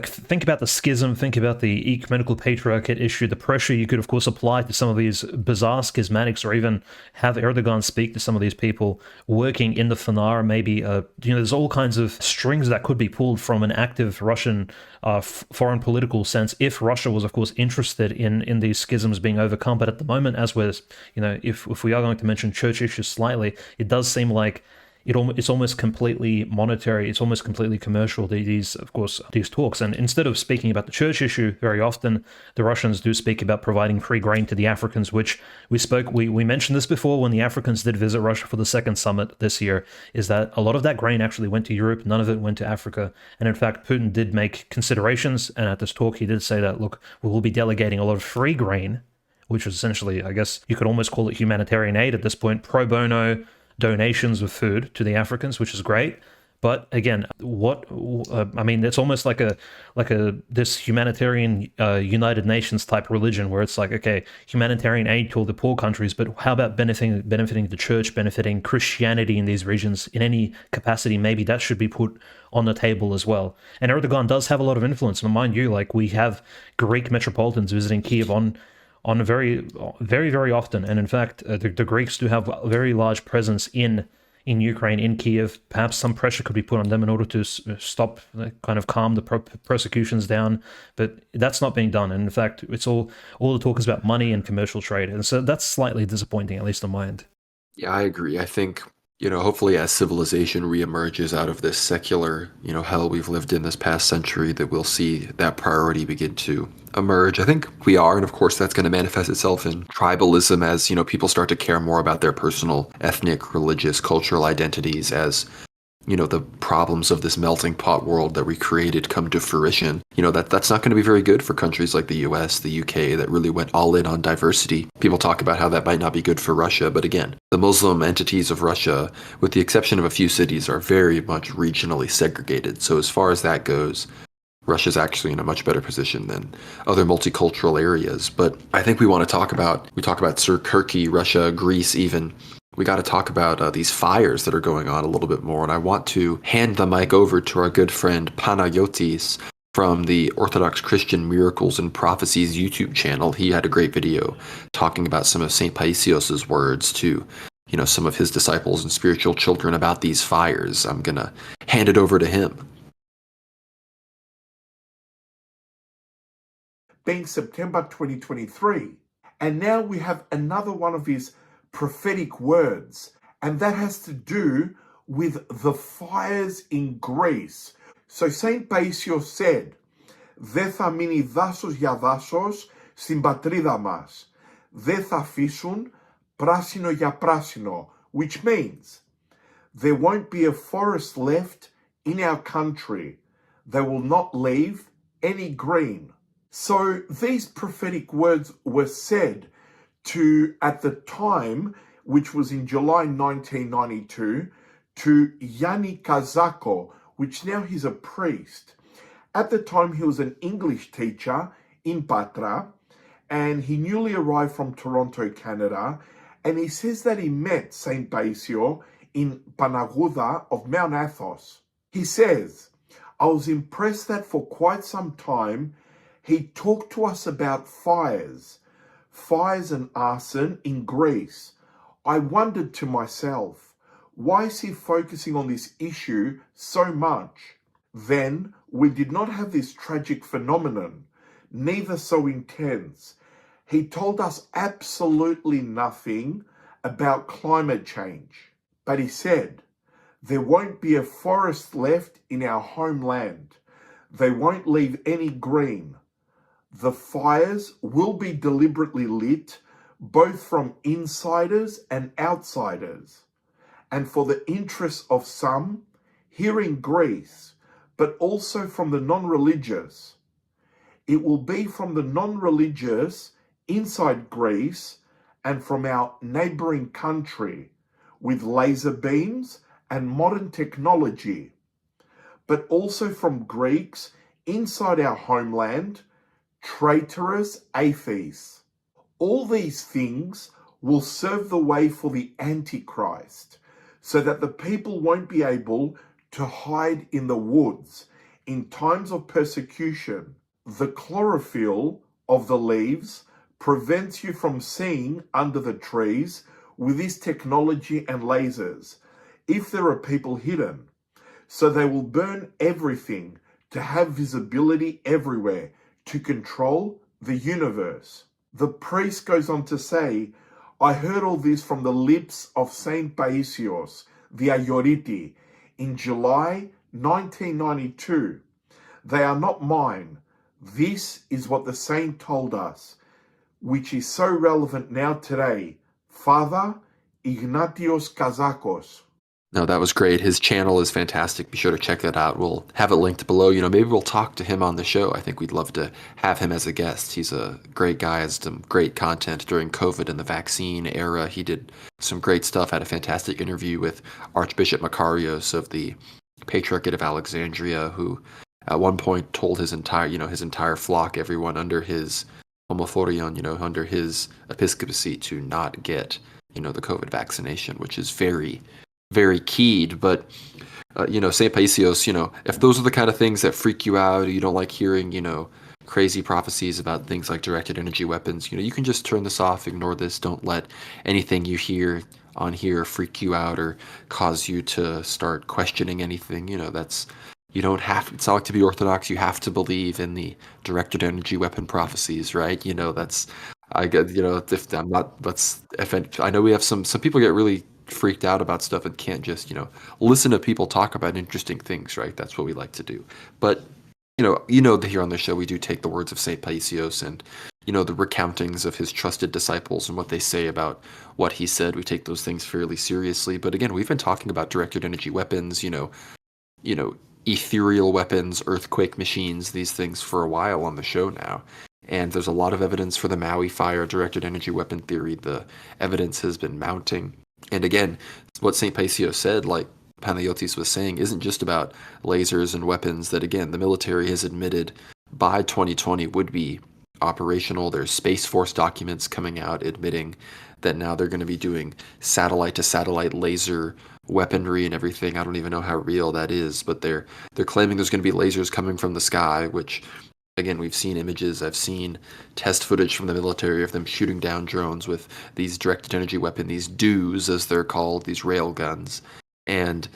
S2: think about the schism, think about the ecumenical patriarchate issue, the pressure you could, of course, apply to some of these bizarre schismatics, or even have Erdogan speak to some of these people working in the Fanar. Maybe, there's all kinds of strings that could be pulled from an active Russian foreign political sense if Russia was, of course, interested in these schisms being overcome. But at the moment, as we're, if we are going to mention church issues slightly, it does seem like it's almost completely monetary, it's almost completely commercial, these talks. And instead of speaking about the church issue, very often the Russians do speak about providing free grain to the Africans, which we mentioned this before when the Africans did visit Russia for the second summit this year, is that a lot of that grain actually went to Europe, none of it went to Africa. And in fact, Putin did make considerations, and at this talk he did say that, look, we will be delegating a lot of free grain, which is essentially, I guess you could almost call it humanitarian aid at this point, pro bono donations of food to the Africans, which is great. But again, it's almost like this humanitarian United Nations type religion, where it's like, okay, humanitarian aid to all the poor countries, but how about benefiting the church, benefiting Christianity in these regions in any capacity? Maybe that should be put on the table as well. And Erdogan does have a lot of influence. And mind you, like, we have Greek metropolitans visiting Kiev on very, very, very often. And in fact, the Greeks do have a very large presence in Ukraine, in Kiev. Perhaps some pressure could be put on them in order to stop, kind of calm the persecutions down. But that's not being done. And in fact, it's all the talk is about money and commercial trade. And so that's slightly disappointing, at least on my end.
S1: Yeah, I agree. I think, hopefully as civilization reemerges out of this secular, hell we've lived in this past century, that we'll see that priority begin to emerge. I think we are, and of course that's going to manifest itself in tribalism as, people start to care more about their personal, ethnic, religious, cultural identities as, the problems of this melting pot world that we created come to fruition. That's not going to be very good for countries like the US, the UK, that really went all in on diversity. People talk about how that might not be good for Russia, but again, the Muslim entities of Russia, with the exception of a few cities, are very much regionally segregated. So as far as that goes, Russia's actually in a much better position than other multicultural areas. But I think we talk about Turkey, Russia, Greece even. We got to talk about these fires that are going on a little bit more. And I want to hand the mic over to our good friend Panagiotis from the Orthodox Christian Miracles and Prophecies YouTube channel. He had a great video talking about some of St. Paisios' words to, some of his disciples and spiritual children about these fires. I'm going to hand it over to him.
S3: Being September 2023, and now we have another one of his prophetic words, and that has to do with the fires in Greece. So Saint Paisios said, «Δεν θα μείνει δάσος για δάσος στην πατρίδα μας. Δεν θα αφήσουν πράσινο για πράσινο», which means there won't be a forest left in our country. They will not leave any green. So these prophetic words were said to, at the time, which was in July 1992, to Yanni Kazako, which now he's a priest. At the time, he was an English teacher in Patra, and he newly arrived from Toronto, Canada, and he says that he met Saint Paisios in Panaguda of Mount Athos. He says, I was impressed that for quite some time, he talked to us about fires and arson in Greece. I wondered to myself, why is he focusing on this issue so much? Then we did not have this tragic phenomenon, neither so intense. He told us absolutely nothing about climate change. But he said, there won't be a forest left in our homeland. They won't leave any green. The fires will be deliberately lit, both from insiders and outsiders. And for the interests of some, here in Greece, but also from the non-religious. It will be from the non-religious inside Greece and from our neighboring country with laser beams and modern technology, but also from Greeks inside our homeland, traitorous atheists. All these things will serve the way for the Antichrist, so that the people won't be able to hide in the woods in times of persecution. The chlorophyll of the leaves prevents you from seeing under the trees with this technology and lasers if there are people hidden. So they will burn everything to have visibility everywhere to control the universe. The priest goes on to say, I heard all this from the lips of Saint Paisios, the Ayoriti, in July 1992. They are not mine. This is what the saint told us, which is so relevant now today. Father Ignatios Kazakos.
S1: No, that was great. His channel is fantastic. Be sure to check that out. We'll have it linked below. Maybe we'll talk to him on the show. I think we'd love to have him as a guest. He's a great guy, has some great content during COVID and the vaccine era. He did some great stuff. Had a fantastic interview with Archbishop Makarios of the Patriarchate of Alexandria, who at one point told his entire flock, everyone under his homophorion, under his episcopacy, to not get, the COVID vaccination, which is very, very keyed. But St. Paisios, if those are the kind of things that freak you out, or you don't like hearing, crazy prophecies about things like directed energy weapons, you can just turn this off, ignore this. Don't let anything you hear on here freak you out or cause you to start questioning anything. You don't have, it's not like to be Orthodox, you have to believe in the directed energy weapon prophecies, right? I get, if I'm not, I know we have some people get really freaked out about stuff and can't just, listen to people talk about interesting things, right? That's what we like to do. But, that here on the show, we do take the words of St. Paisios and, the recountings of his trusted disciples and what they say about what he said. We take those things fairly seriously. But again, we've been talking about directed energy weapons, ethereal weapons, earthquake machines, these things for a while on the show now. And there's a lot of evidence for the Maui fire directed energy weapon theory. The evidence has been mounting. And again, what St. Paisios said, like Panayotis was saying, isn't just about lasers and weapons that, again, the military has admitted by 2020 would be operational. There's Space Force documents coming out admitting that now they're going to be doing satellite-to-satellite laser weaponry and everything. I don't even know how real that is, but they're claiming there's going to be lasers coming from the sky, which, again, we've seen images. I've seen test footage from the military of them shooting down drones with these directed energy weapon, these DEWs, as they're called, these rail guns. And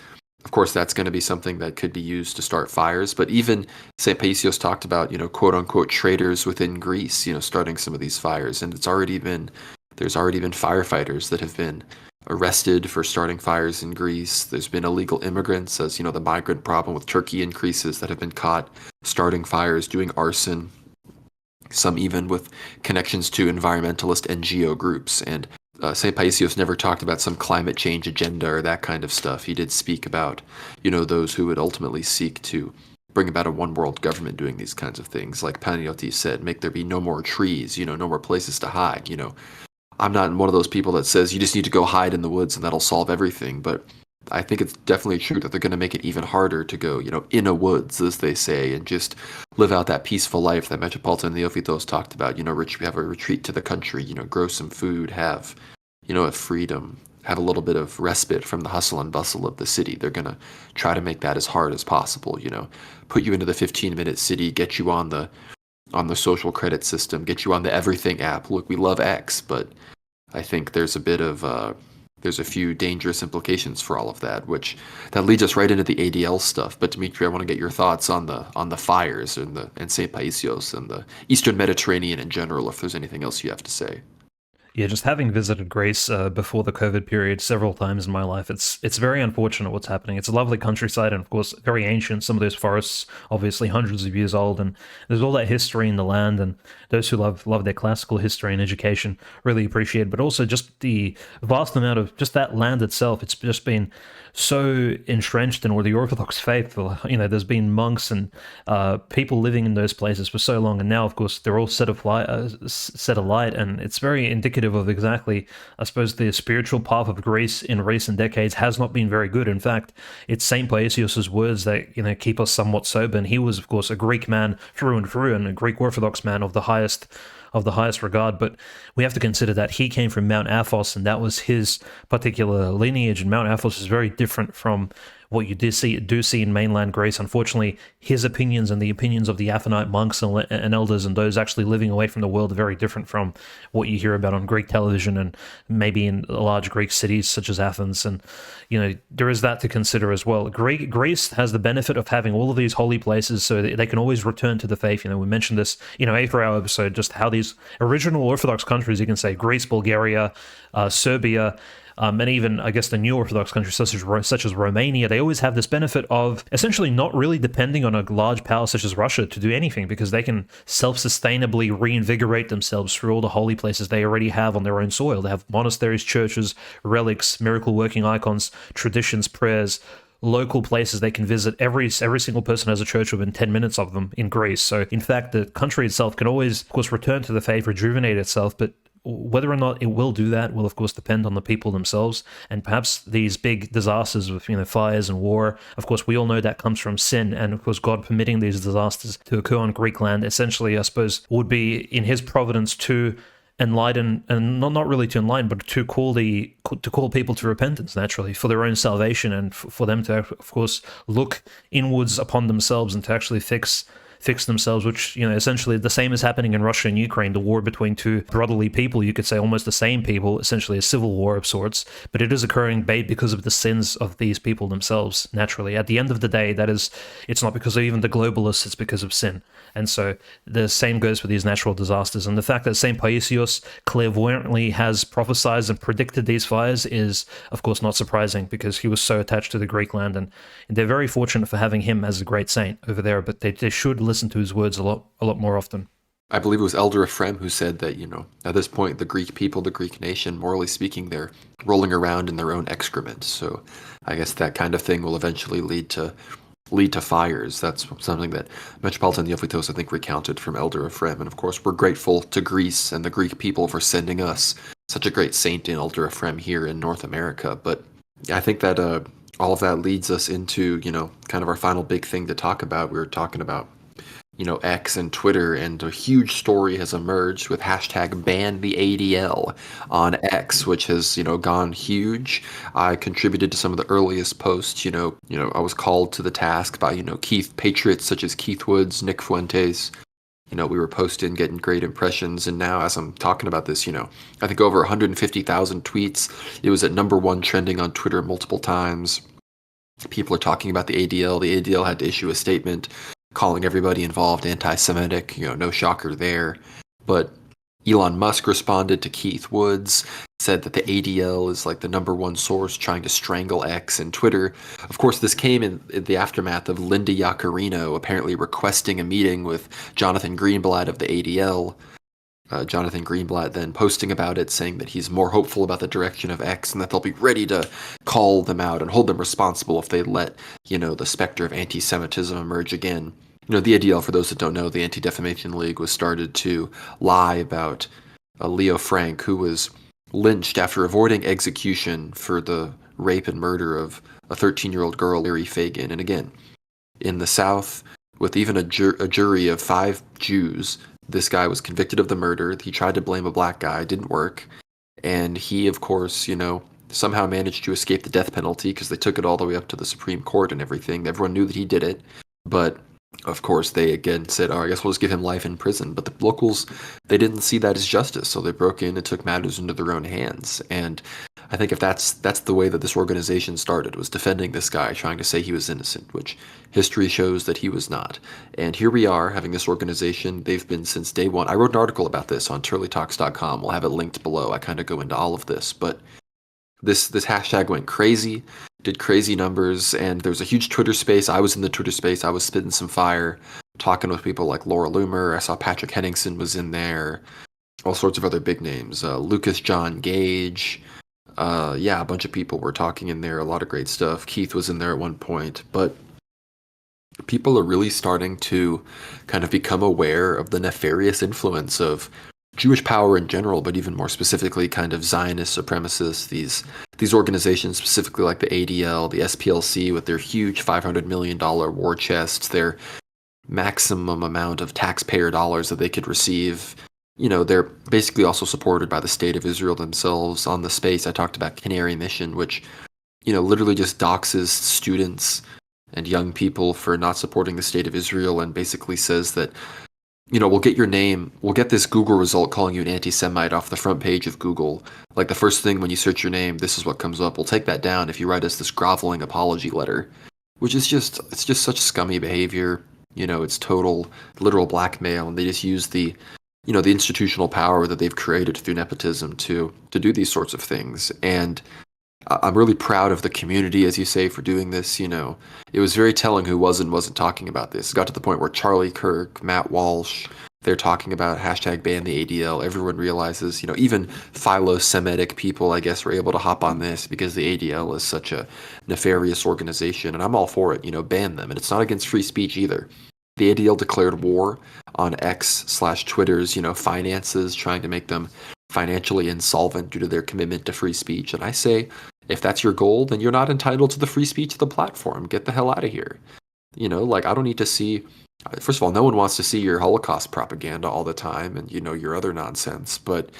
S1: of course, that's going to be something that could be used to start fires. But even St. Paisios talked about, quote unquote, traitors within Greece, starting some of these fires. And there's already been firefighters that have been arrested for starting fires in Greece. There's been illegal immigrants, as the migrant problem with Turkey increases, that have been caught starting fires, doing arson, some even with connections to environmentalist NGO groups. And St. Paisios never talked about some climate change agenda or that kind of stuff. He did speak about, those who would ultimately seek to bring about a one world government doing these kinds of things. Like Panayotis said, make there be no more trees, no more places to hide. I'm not one of those people that says you just need to go hide in the woods and that'll solve everything. But I think it's definitely true that they're going to make it even harder to go, in a woods, as they say, and just live out that peaceful life that Metropolitan Neophytos talked about. Have a retreat to the country, grow some food, have, a freedom, have a little bit of respite from the hustle and bustle of the city. They're going to try to make that as hard as possible, put you into the 15-minute city, get you on the social credit system, get you on the everything app. Look, we love X, but I think there's a few dangerous implications for all of that, that leads us right into the ADL stuff. But Dimitri, I want to get your thoughts on the fires and St. Paisios and the Eastern Mediterranean in general, if there's anything else you have to say.
S2: Yeah, just having visited Greece before the COVID period several times in my life, it's very unfortunate what's happening. It's a lovely countryside and, of course, very ancient. Some of those forests, obviously hundreds of years old, and there's all that history in the land. And those who love their classical history and education really appreciate it. But also just the vast amount of just that land itself. It's just been so entrenched in the Orthodox faith. There's been monks and people living in those places for so long, and now, of course, they're all set alight, and it's very indicative of exactly, I suppose, the spiritual path of Greece in recent decades has not been very good. In fact, it's Saint Paisios' words that keep us somewhat sober, and he was, of course, a Greek man through and through, and a Greek Orthodox man of the highest regard. But we have to consider that he came from Mount Athos, and that was his particular lineage. And Mount Athos is very different from what you do see in mainland Greece. Unfortunately, his opinions and the opinions of the Athonite monks and elders and those actually living away from the world are very different from what you hear about on Greek television and maybe in large Greek cities such as Athens. And there is that to consider as well. Greece has the benefit of having all of these holy places, so they can always return to the faith. We mentioned this, for our episode, just how these original Orthodox countries, you can say Greece, Bulgaria, Serbia, and even, I guess, the new Orthodox countries such as Romania, they always have this benefit of essentially not really depending on a large power such as Russia to do anything, because they can self-sustainably reinvigorate themselves through all the holy places they already have on their own soil. They have monasteries, churches, relics, miracle-working icons, traditions, prayers, local places they can visit. Every single person has a church within 10 minutes of them in Greece. So, in fact, the country itself can always, of course, return to the faith, rejuvenate itself, but whether or not it will do that will, of course, depend on the people themselves. And perhaps these big disasters with fires and war, of course, we all know that comes from sin, and of course, God permitting these disasters to occur on Greek land, essentially, I suppose, would be in His providence to enlighten, and not really to enlighten, but to call people to repentance, naturally, for their own salvation, and for them to, of course, look inwards upon themselves and to actually fix themselves, which, essentially the same is happening in Russia and Ukraine, the war between two brotherly people, you could say almost the same people, essentially a civil war of sorts, but it is occurring because of the sins of these people themselves, naturally. At the end of the day, it's not because of even the globalists, it's because of sin. And so the same goes for these natural disasters. And the fact that St. Paisios clairvoyantly has prophesied and predicted these fires is, of course, not surprising, because he was so attached to the Greek land, and they're very fortunate for having him as a great saint over there, but they should listen to his words a lot more often.
S1: I believe it was Elder Ephraim who said that, at this point, the Greek people, the Greek nation, morally speaking, they're rolling around in their own excrement. So I guess that kind of thing will eventually lead to fires. That's something that Metropolitan Neophytos, I think, recounted from Elder Ephraim. And of course, we're grateful to Greece and the Greek people for sending us such a great saint in Elder Ephraim here in North America. But I think that all of that leads us into, kind of our final big thing to talk about. We were talking about X and Twitter, and a huge story has emerged with hashtag ban the ADL on X, which has, gone huge. I contributed to some of the earliest posts, I was called to the task by, patriots such as Keith Woods, Nick Fuentes. We were posting, getting great impressions, and now as I'm talking about this, I think over 150,000 tweets. It was at #1 trending on Twitter multiple times. People are talking about the ADL. The ADL had to issue a statement calling everybody involved anti-Semitic, no shocker there. But Elon Musk responded to Keith Woods, said that the ADL is like the #1 source trying to strangle X and Twitter. Of course, this came in the aftermath of Linda Yaccarino apparently requesting a meeting with Jonathan Greenblatt of the ADL. Jonathan Greenblatt then posting about it, saying that he's more hopeful about the direction of X and that they'll be ready to call them out and hold them responsible if they let, the specter of anti-Semitism emerge again. The ADL, for those that don't know, the Anti-Defamation League, was started to lie about Leo Frank, who was lynched after avoiding execution for the rape and murder of a 13-year-old girl, Larry Fagan. And again, in the South, with even a jury of 5 Jews, this guy was convicted of the murder. He tried to blame a black guy, didn't work. And he, of course, somehow managed to escape the death penalty because they took it all the way up to the Supreme Court and everything. Everyone knew that he did it. But, of course, they again said, I guess we'll just give him life in prison. But the locals, they didn't see that as justice. So they broke in and took matters into their own hands. And I think if that's the way that this organization started, was defending this guy, trying to say he was innocent, which history shows that he was not. And here we are having this organization. They've been since day one. I wrote an article about this on turleytalks.com. We'll have it linked below. I kind of go into all of this, but this hashtag went crazy, did crazy numbers, and there was a huge Twitter space. I was in the Twitter space. I was spitting some fire, talking with people like Laura Loomer. I saw Patrick Henningsen was in there, all sorts of other big names. Lucas John Gage. Yeah, a bunch of people were talking in there, a lot of great stuff. Keith was in there at one point, but people are really starting to kind of become aware of the nefarious influence of Jewish power in general, but even more specifically kind of Zionist supremacists, these organizations, specifically like the ADL, the SPLC, with their huge $500 million war chests, their maximum amount of taxpayer dollars that they could receive. They're basically also supported by the state of Israel themselves. On the space, I talked about Canary Mission, which, literally just doxes students and young people for not supporting the state of Israel, and basically says that, we'll get your name, we'll get this Google result calling you an anti-Semite off the front page of Google. Like the first thing when you search your name, this is what comes up. We'll take that down if you write us this groveling apology letter, which is it's just such scummy behavior. It's total, literal blackmail, and they just use the institutional power that they've created through nepotism to do these sorts of things. And I'm really proud of the community, as you say, for doing this. It was very telling who wasn't talking about this. It got to the point where Charlie Kirk, Matt Walsh, they're talking about hashtag ban the ADL. Everyone realizes, even philo-Semitic people, I guess, were able to hop on this because the ADL is such a nefarious organization. And I'm all for it, ban them. And it's not against free speech either. The ADL declared war on X/Twitter's, finances, trying to make them financially insolvent due to their commitment to free speech. And I say, if that's your goal, then you're not entitled to the free speech of the platform. Get the hell out of here. I don't need to see, first of all, no one wants to see your Holocaust propaganda all the time and, your other nonsense. But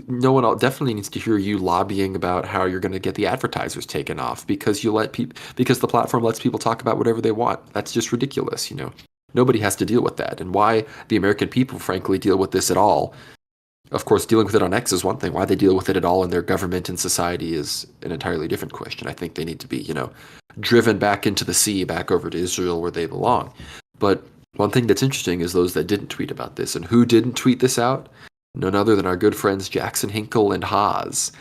S1: no one definitely needs to hear you lobbying about how you're going to get the advertisers taken off because because the platform lets people talk about whatever they want. That's just ridiculous. Nobody has to deal with that. And why the American people, frankly, deal with this at all. Of course, dealing with it on X is one thing. Why they deal with it at all in their government and society is an entirely different question. I think they need to be, driven back into the sea, back over to Israel where they belong. But one thing that's interesting is those that didn't tweet about this. And who didn't tweet this out? None other than our good friends Jackson Hinkle and Haas.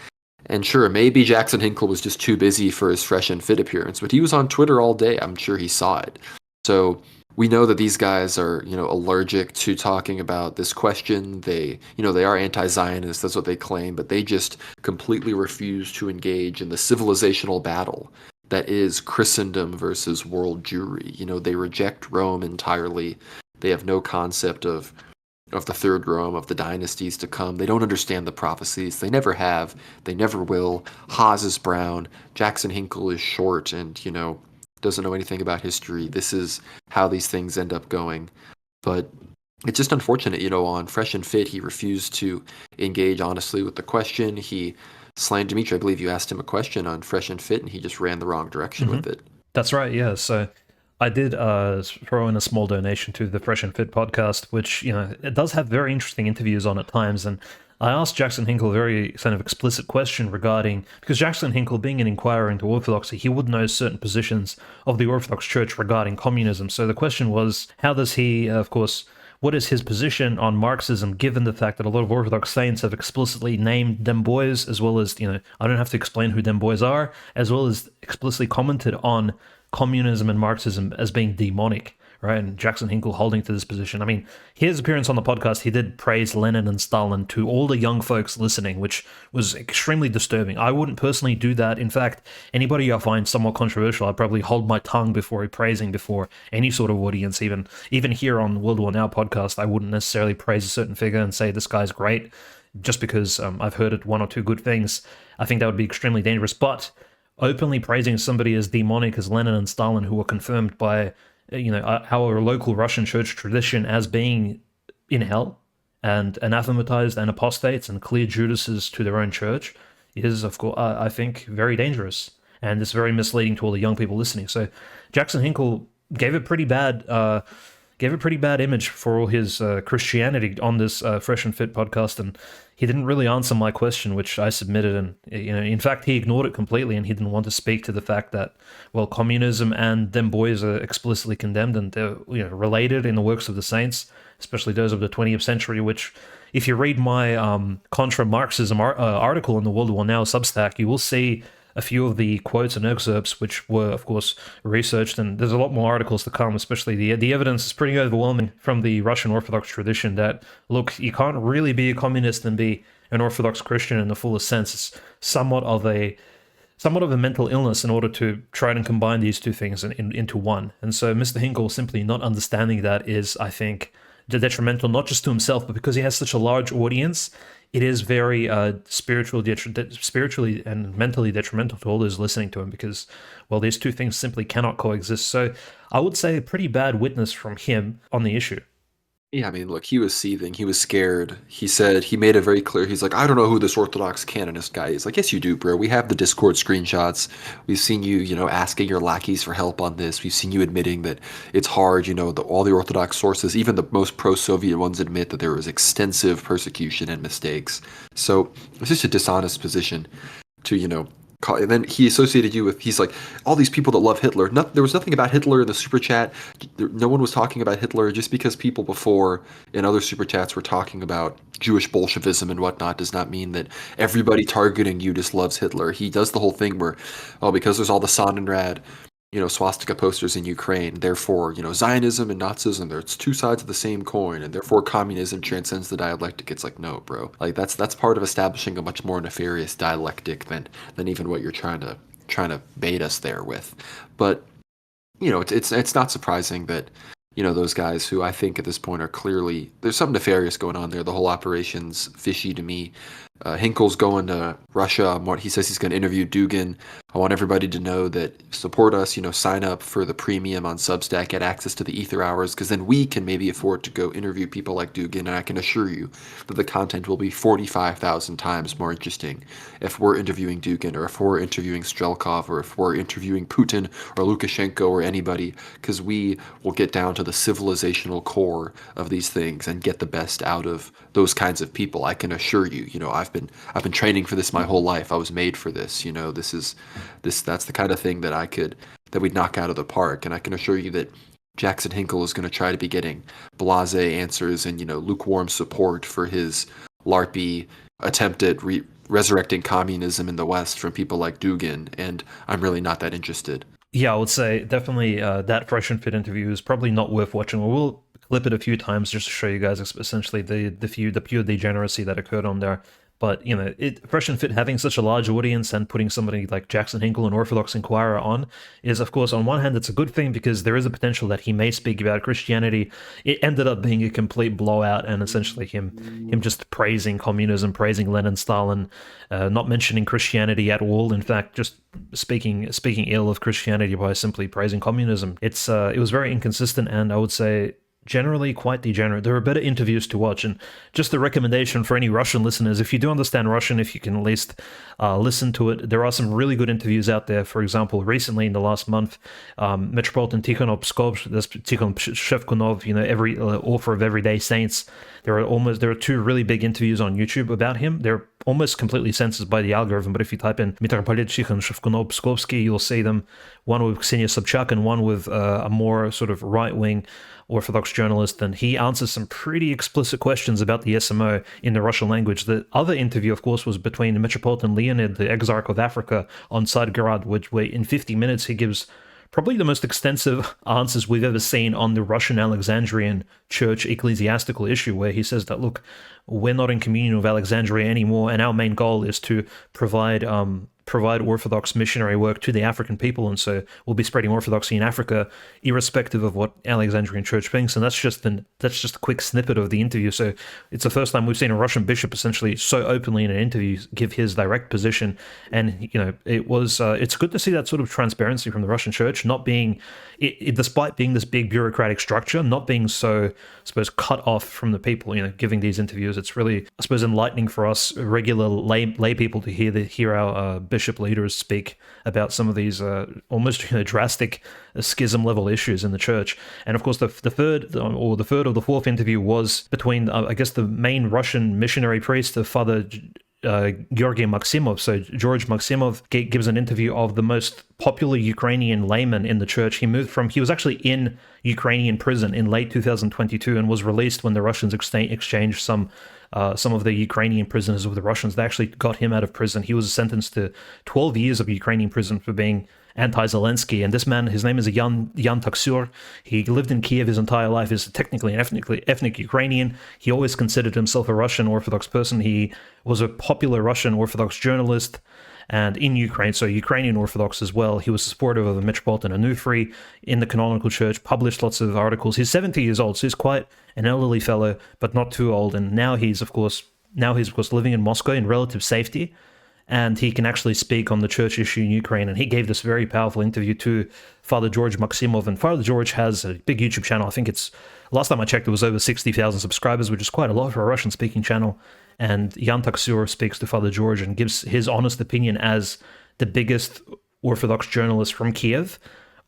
S1: And sure, maybe Jackson Hinkle was just too busy for his fresh and fit appearance, but he was on Twitter all day. I'm sure he saw it. So we know that these guys are, allergic to talking about this question. They are anti-Zionist, that's what they claim, but they just completely refuse to engage in the civilizational battle that is Christendom versus world Jewry. They reject Rome entirely. They have no concept of the third Rome, of the dynasties to come. They don't understand the prophecies. They never have. They never will. Haas is brown. Jackson Hinkle is short and, doesn't know anything about history. This is how these things end up going. But it's just unfortunate, on Fresh and Fit, he refused to engage honestly with the question. He slammed Dimitri. I believe you asked him a question on Fresh and Fit, and he just ran the wrong direction with it.
S2: That's right, yeah. So I did throw in a small donation to the Fresh and Fit podcast, which, it does have very interesting interviews on at times. And I asked Jackson Hinkle a very kind of explicit question regarding, because Jackson Hinkle, being an inquirer into Orthodoxy, he would know certain positions of the Orthodox Church regarding communism. So the question was, how does he, of course, what is his position on Marxism, given the fact that a lot of Orthodox saints have explicitly named them boys, as well as, I don't have to explain who them boys are, as well as explicitly commented on communism and Marxism as being demonic, right? And Jackson Hinkle holding to this position. I mean, his appearance on the podcast, he did praise Lenin and Stalin to all the young folks listening, which was extremely disturbing. I wouldn't personally do that. In fact, anybody I find somewhat controversial, I'd probably hold my tongue before praising before any sort of audience. Even here on World War Now podcast, I wouldn't necessarily praise a certain figure and say this guy's great just because I've heard it one or two good things. I think that would be extremely dangerous. But openly praising somebody as demonic as Lenin and Stalin, who were confirmed by our local Russian church tradition as being in hell and anathematized and apostates and clear Judases to their own church, is, of course, I think, very dangerous. And it's very misleading to all the young people listening. So Jackson Hinkle gave a pretty bad gave a pretty bad image for all his Christianity on this Fresh and Fit podcast, and he didn't really answer my question, which I submitted, and in fact, he ignored it completely, and he didn't want to speak to the fact that, well, communism and them boys are explicitly condemned, and they're related in the works of the saints, especially those of the 20th century, which, if you read my Contra Marxism article in the World War Now Substack, you will see a few of the quotes and excerpts, which were, of course, researched, and there's a lot more articles to come, especially the evidence is pretty overwhelming from the Russian Orthodox tradition that, look, you can't really be a communist and be an Orthodox Christian in the fullest sense. It's somewhat of a mental illness in order to try and combine these two things into one. And so Mr. Hinkle simply not understanding that is, I think, detrimental, not just to himself, but because he has such a large audience, it is very spiritually and mentally detrimental to all those listening to him, because, well, these two things simply cannot coexist. So I would say a pretty bad witness from him on the issue.
S1: Yeah, I mean, look, he was seething. He was scared. He said, he made it very clear. He's like, I don't know who this Orthodox canonist guy is. Like, yes, you do, bro. We have the Discord screenshots. We've seen you, asking your lackeys for help on this. We've seen you admitting that it's hard. All the Orthodox sources, even the most pro-Soviet ones, admit that there was extensive persecution and mistakes. So it's just a dishonest position to, and then he associated you with, he's like, all these people that love Hitler. There was nothing about Hitler in the super chat. No one was talking about Hitler. Just because people before in other super chats were talking about Jewish Bolshevism and whatnot does not mean that everybody targeting you just loves Hitler. He does the whole thing where, because there's all the Sonnenrad, swastika posters in Ukraine, therefore, Zionism and Nazism, there's two sides of the same coin, and therefore communism transcends the dialectic. It's like, no, bro. Like, that's part of establishing a much more nefarious dialectic than even what you're trying to bait us there with. But, it's not surprising that, those guys who I think at this point are clearly, there's something nefarious going on there. The whole operation's fishy to me. Hinkle's going to Russia. He says he's going to interview Dugin. I want everybody to know that support us, sign up for the premium on Substack, get access to the ether hours, because then we can maybe afford to go interview people like Dugin, and I can assure you that the content will be 45,000 times more interesting if we're interviewing Dugin, or if we're interviewing Strelkov, or if we're interviewing Putin or Lukashenko or anybody, because we will get down to the civilizational core of these things and get the best out of those kinds of people. I can assure you, I've been training for this my whole life. I was made for this. That's the kind of thing that we'd knock out of the park. And I can assure you that Jackson Hinkle is going to try to be getting blasé answers and, lukewarm support for his LARPy attempt at resurrecting communism in the West from people like Dugin. And I'm really not that interested.
S2: Yeah, I would say definitely that Fresh and Fit interview is probably not worth watching. We'll clip it a few times just to show you guys essentially the pure degeneracy that occurred on there. But, Fresh and Fit having such a large audience and putting somebody like Jackson Hinkle, an Orthodox Inquirer, on is, of course, on one hand, it's a good thing because there is a potential that he may speak about Christianity. It ended up being a complete blowout, and essentially him just praising communism, praising Lenin, Stalin, not mentioning Christianity at all. In fact, just speaking ill of Christianity by simply praising communism. It was very inconsistent, and I would say generally quite degenerate. There are better interviews to watch, and just a recommendation for any Russian listeners, if you do understand Russian, if you can at least listen to it, there are some really good interviews out there. For example, recently in the last month, Metropolitan Tikhon of Skov, that's Tikhon Shevkunov, every author of Everyday Saints, there are two really big interviews on YouTube about him. They're almost completely censored by the algorithm, but if you type in Metropolit Tikhon Shevkunov Pskovsky, you'll see them, one with Ksenia Sobchak and one with a more sort of right-wing Orthodox journalist, and he answers some pretty explicit questions about the SMO in the Russian language. The other interview, of course, was between Metropolitan Leonid, the Exarch of Africa, on Tsargrad, where in 50 minutes he gives probably the most extensive answers we've ever seen on the Russian Alexandrian Church ecclesiastical issue, where he says that, look, we're not in communion with Alexandria anymore, and our main goal is to provide Orthodox missionary work to the African people, and so we'll be spreading Orthodoxy in Africa, irrespective of what Alexandrian Church thinks. And that's just a quick snippet of the interview. So it's the first time we've seen a Russian bishop essentially so openly in an interview give his direct position. And it's good to see that sort of transparency from the Russian Church, not being, despite being this big bureaucratic structure, not being so, I suppose, cut off from the people, giving these interviews. It's really, I suppose, enlightening for us regular lay people to hear our bishop bishop leaders speak about some of these almost drastic schism level issues in the church. And of course, the third or the fourth interview was between, I guess, the main Russian missionary priest, the Father Georgy Maximov. So George Maximov gives an interview of the most popular Ukrainian layman in the church. He was actually in Ukrainian prison in late 2022 and was released when the Russians exchanged some of the Ukrainian prisoners with the Russians. They actually got him out of prison. He was sentenced to 12 years of Ukrainian prison for being anti-Zelensky. And this man, his name is Yan Taksur. He lived in Kiev his entire life. He's technically an ethnic Ukrainian. He always considered himself a Russian Orthodox person. He was a popular Russian Orthodox journalist and in Ukraine, so Ukrainian Orthodox as well. He was supportive of the Metropolitan Onufry in the canonical church, published lots of articles. He's 70 years old, so he's quite an elderly fellow, but not too old. And now he's of course living in Moscow in relative safety, and he can actually speak on the church issue in Ukraine. And he gave this very powerful interview to Father George Maximov. And Father George has a big YouTube channel. I think last time I checked, it was over 60,000 subscribers, which is quite a lot for a Russian-speaking channel. And Yan Taksur speaks to Father George and gives his honest opinion as the biggest Orthodox journalist from Kiev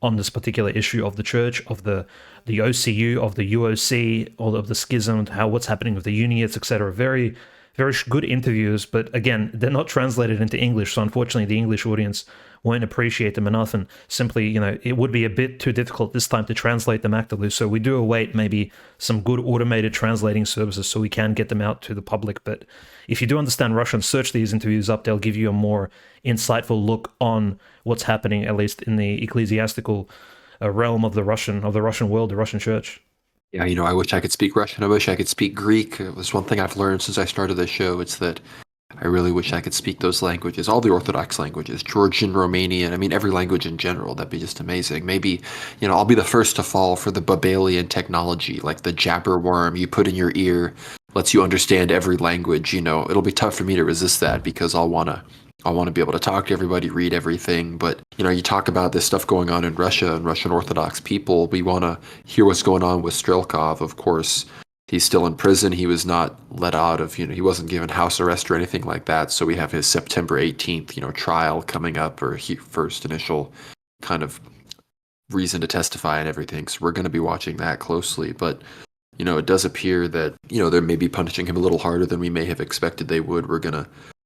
S2: on this particular issue of the church, of the OCU, of the UOC, all of the schism, what's happening with the Uniates, etc. Very, very good interviews, but again, they're not translated into English, so unfortunately the English audience won't appreciate them enough, and simply, it would be a bit too difficult this time to translate them actively, so we do await maybe some good automated translating services so we can get them out to the public. But if you do understand Russian, search these interviews up. They'll give you a more insightful look on what's happening, at least in the ecclesiastical realm of the Russian world, the Russian church.
S1: Yeah, I wish I could speak Russian. I wish I could speak Greek. It was one thing I've learned since I started this show. It's that I really wish I could speak those languages, all the Orthodox languages, Georgian, Romanian, every language in general. That'd be just amazing. Maybe, I'll be the first to fall for the Babelian technology, like the jabber worm you put in your ear, lets you understand every language. It'll be tough for me to resist that because I'll want to be able to talk to everybody, read everything. But, you talk about this stuff going on in Russia and Russian Orthodox people. We want to hear what's going on with Strelkov, of course. He's still in prison. He was not let out of, he wasn't given house arrest or anything like that. So we have his September 18th, trial coming up, or first initial kind of reason to testify and everything. So we're going to be watching that closely. But, it does appear that, they may be punishing him a little harder than we may have expected they would. We're going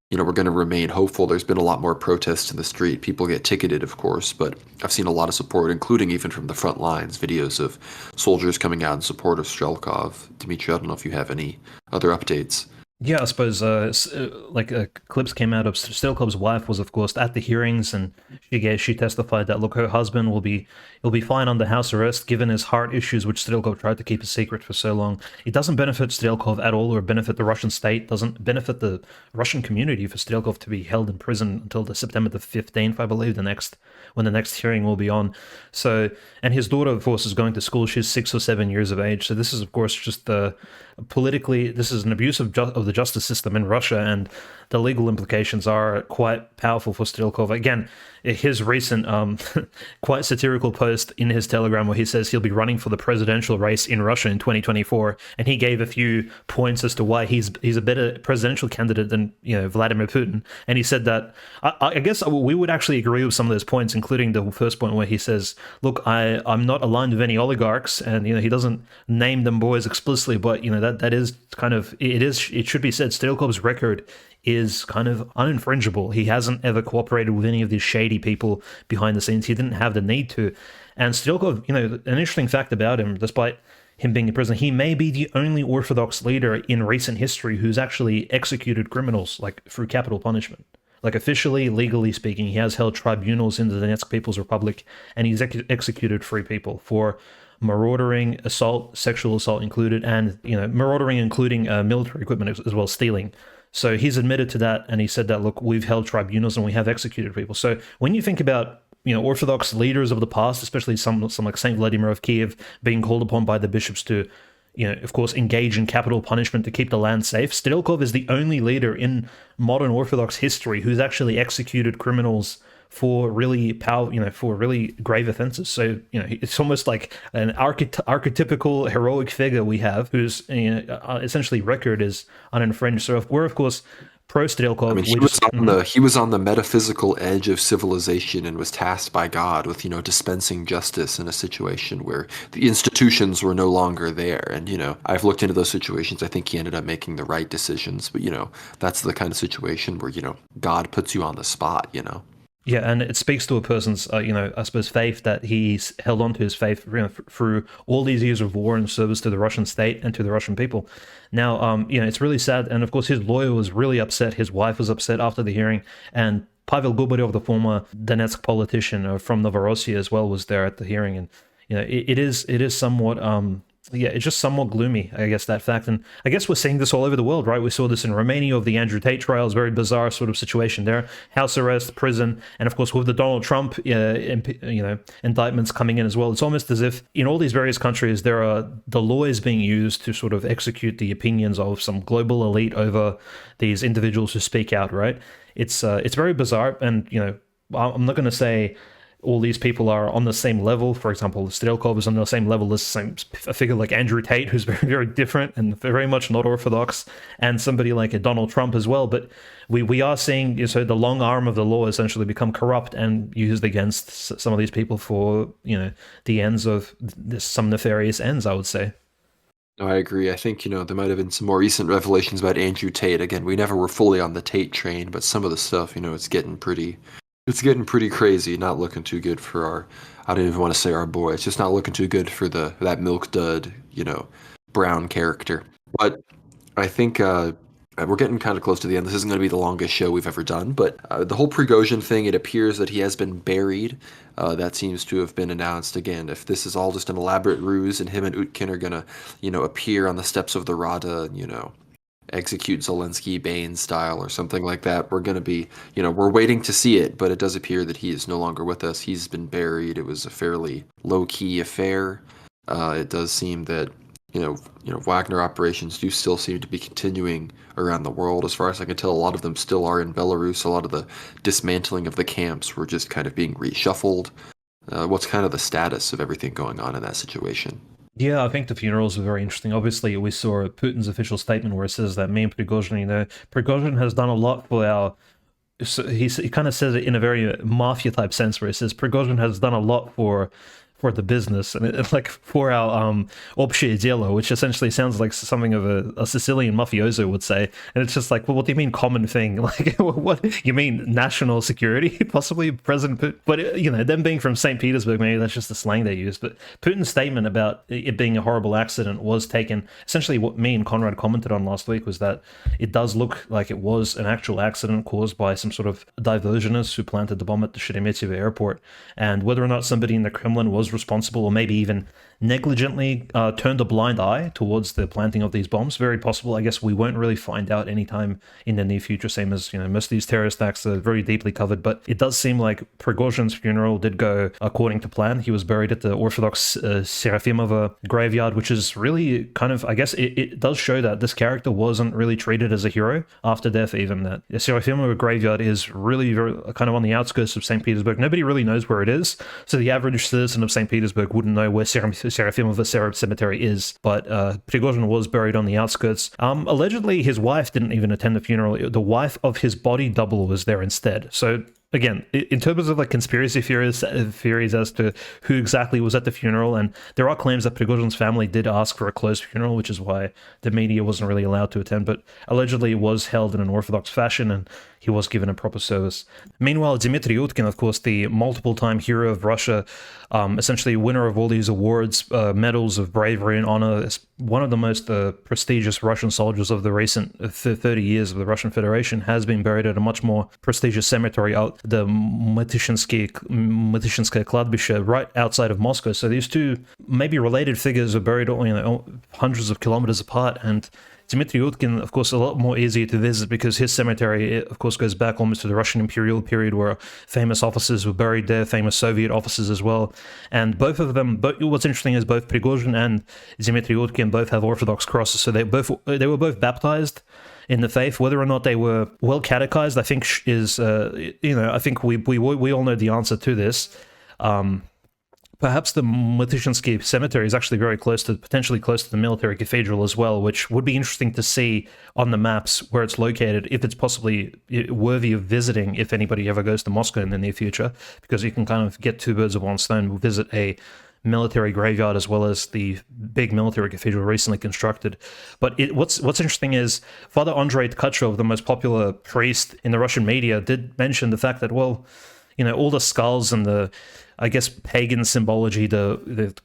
S1: to remain hopeful. There's been a lot more protests in the street. People get ticketed, of course, but I've seen a lot of support, including even from the front lines, videos of soldiers coming out in support of Strelkov. Dimitri, I don't know if you have any other updates.
S2: Yeah, I suppose clips came out of Strelkov's wife was, of course, at the hearings, and she testified that, look, her husband will be fine under house arrest given his heart issues, which Strelkov tried to keep a secret for so long. It doesn't benefit Strelkov at all, or benefit the Russian state, doesn't benefit the Russian community for Strelkov to be held in prison until September the 15th, I believe, when the next hearing will be on. So, and his daughter, of course, is going to school. She's 6 or 7 years of age. So this is, of course, just politically, this is an abuse of the justice system in Russia, and the legal implications are quite powerful for Strelkov. Again, his recent quite satirical post in his Telegram where he says he'll be running for the presidential race in Russia in 2024, and he gave a few points as to why he's a better presidential candidate than Vladimir Putin. And he said that I guess we would actually agree with some of those points, including the first point where he says, look, I'm not aligned with any oligarchs, and he doesn't name them boys explicitly, but that is kind of it should be said Strelkov's record is kind of uninfringible. He hasn't ever cooperated with any of these shady people behind the scenes. He didn't have the need to. And Strelkov, an interesting fact about him, despite him being in prison, he may be the only Orthodox leader in recent history who's actually executed criminals, like through capital punishment. Like officially, legally speaking, he has held tribunals in the Donetsk People's Republic, and he's executed 3 people for maraudering, assault, sexual assault included, and maraudering including military equipment as well, stealing. So he's admitted to that, and he said that, look, we've held tribunals and we have executed people. So when you think about Orthodox leaders of the past, especially some like Saint Vladimir of Kiev being called upon by the bishops to, of course, engage in capital punishment to keep the land safe, Strelkov is the only leader in modern Orthodox history who's actually executed criminals for really for really grave offenses. So it's almost like an archetypical heroic figure we have, whose essentially record is uninfringed. So we're, of course, pro-Strelkov.
S1: I mean, he was on the metaphysical edge of civilization and was tasked by God with, dispensing justice in a situation where the institutions were no longer there. And, I've looked into those situations. I think he ended up making the right decisions. But, that's the kind of situation where, God puts you on the spot,
S2: Yeah, and it speaks to a person's, I suppose, faith, that he's held on to his faith through all these years of war and service to the Russian state and to the Russian people. Now, it's really sad, and of course his lawyer was really upset, his wife was upset after the hearing, and Pavel Gubaryov, the former Donetsk politician from Novorossiya as well, was there at the hearing, and it is somewhat it's just somewhat gloomy, I guess, that fact. And I guess we're seeing this all over the world, right? We saw this in Romania of the Andrew Tate trials, very bizarre sort of situation there. House arrest, prison, and of course with the Donald Trump, indictments coming in as well. It's almost as if in all these various countries, there are the laws being used to sort of execute the opinions of some global elite over these individuals who speak out, right? It's very bizarre, and, I'm not going to say all these people are on the same level. For example, Strelkov is on the same level as a figure like Andrew Tate, who's very, very different and very much not orthodox, and somebody like a Donald Trump as well. But we are seeing the long arm of the law essentially become corrupt and used against some of these people for the ends of some nefarious ends, I would say.
S1: No, I agree. I think, there might have been some more recent revelations about Andrew Tate. Again, we never were fully on the Tate train, but some of the stuff, it's getting pretty crazy. Not looking too good for I don't even want to say our boy. It's just not looking too good for that milk dud, brown character. But I think we're getting kind of close to the end. This isn't going to be the longest show we've ever done, but the whole Prigozhin thing, it appears that he has been buried. That seems to have been announced again. If this is all just an elaborate ruse and him and Utkin are going to, appear on the steps of the Rada, execute Zelensky Bane style or something like that, we're going to be, we're waiting to see it, but it does appear that he is no longer with us. He's been buried. It was a fairly low-key affair. It does seem that, Wagner operations do still seem to be continuing around the world. As far as I can tell, a lot of them still are in Belarus. A lot of the dismantling of the camps were just kind of being reshuffled. What's kind of the status of everything going on in that situation?
S2: Yeah, I think the funerals were very interesting. Obviously, we saw Putin's official statement where it says that me and Prigozhin, Prigozhin has done a lot for our... So he kind of says it in a very mafia-type sense where it says Prigozhin has done a lot for the business, and it's like for our общее дело, which essentially sounds like something of a Sicilian mafioso would say. And it's just like, well, what do you mean common thing? Like, what you mean national security? Possibly President Putin? But them being from St. Petersburg, maybe that's just the slang they use. But Putin's statement about it being a horrible accident was taken. Essentially, what me and Conrad commented on last week was that it does look like it was an actual accident caused by some sort of diversionist who planted the bomb at the Sheremetyevo airport. And whether or not somebody in the Kremlin was responsible, or maybe even negligently turned a blind eye towards the planting of these bombs, very possible. I guess we won't really find out anytime in the near future, same as most of these terrorist acts are very deeply covered. But it does seem like Prigozhin's funeral did go according to plan. He was buried at the Orthodox Serafimova graveyard, which is really kind of, I guess it does show that this character wasn't really treated as a hero after death. Even that the Serafimova graveyard is really very, kind of on the outskirts of St. Petersburg. Nobody really knows where it is, so the average citizen of St. Petersburg wouldn't know where Serafimova Cemetery is, but Prigozhin was buried on the outskirts. Allegedly, his wife didn't even attend the funeral. The wife of his body double was there instead. So again, in terms of like conspiracy theories as to who exactly was at the funeral, and there are claims that Prigozhin's family did ask for a closed funeral, which is why the media wasn't really allowed to attend, but allegedly it was held in an Orthodox fashion, and he was given a proper service. Meanwhile, Dmitry Utkin, of course, the multiple-time hero of Russia, essentially winner of all these awards, medals of bravery and honor, is one of the most prestigious Russian soldiers of the recent 30 years of the Russian Federation, has been buried at a much more prestigious cemetery, out the Mytishynskaya Kladbyshe, right outside of Moscow. So these two maybe related figures are buried hundreds of kilometers apart, and Dmitry Utkin, of course, a lot more easier to visit because his cemetery, of course, goes back almost to the Russian imperial period where famous officers were buried there, famous Soviet officers as well. And both of them, what's interesting is both Prigozhin and Dmitry Utkin both have Orthodox crosses, so they were both baptized in the faith. Whether or not they were well catechized, I think is, I think we all know the answer to this. Perhaps the Mletinsky cemetery is actually very potentially close to the military cathedral as well, which would be interesting to see on the maps where it's located, if it's possibly worthy of visiting if anybody ever goes to Moscow in the near future, because you can kind of get two birds with one stone, visit a military graveyard as well as the big military cathedral recently constructed. But what's interesting is Father Andrei Tkachov, the most popular priest in the Russian media, did mention the fact that, well, all the skulls and the, I guess, pagan symbology, the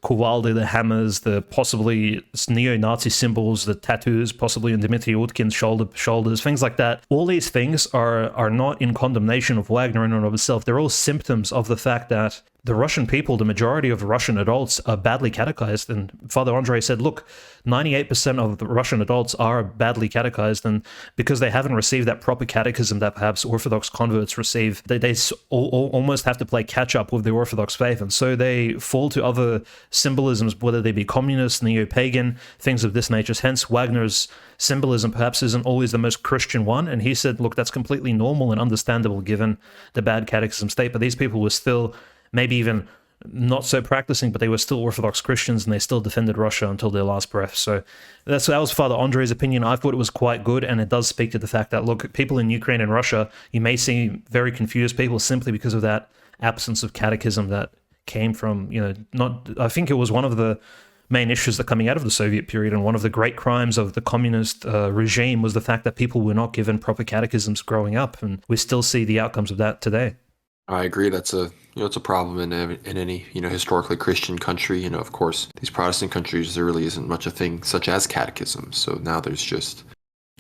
S2: kuvaldi, the hammers, the possibly neo-Nazi symbols, the tattoos, possibly on Dmitry Utkin's shoulders, things like that. All these things are not in condemnation of Wagner in and of itself. They're all symptoms of the fact that the Russian people, the majority of Russian adults, are badly catechized. And Father Andrei said, look, 98% of the Russian adults are badly catechized, and because they haven't received that proper catechism that perhaps Orthodox converts receive, they almost have to play catch-up with the Orthodox faith, and so they fall to other symbolisms, whether they be communist, neo-pagan, things of this nature. Hence, Wagner's symbolism perhaps isn't always the most Christian one, and he said, look, that's completely normal and understandable given the bad catechism state, but these people were still maybe even not so practicing, but they were still Orthodox Christians, and they still defended Russia until their last breath. So that was Father Andrei's opinion. I thought it was quite good, and it does speak to the fact that, look, people in Ukraine and Russia, you may see very confused people simply because of that absence of catechism that came from, I think it was one of the main issues that coming out of the Soviet period, and one of the great crimes of the communist regime was the fact that people were not given proper catechisms growing up, and we still see the outcomes of that today.
S1: I agree. That's it's a problem in any historically Christian country. Of course, these Protestant countries, there really isn't much a thing such as catechism. So now there's just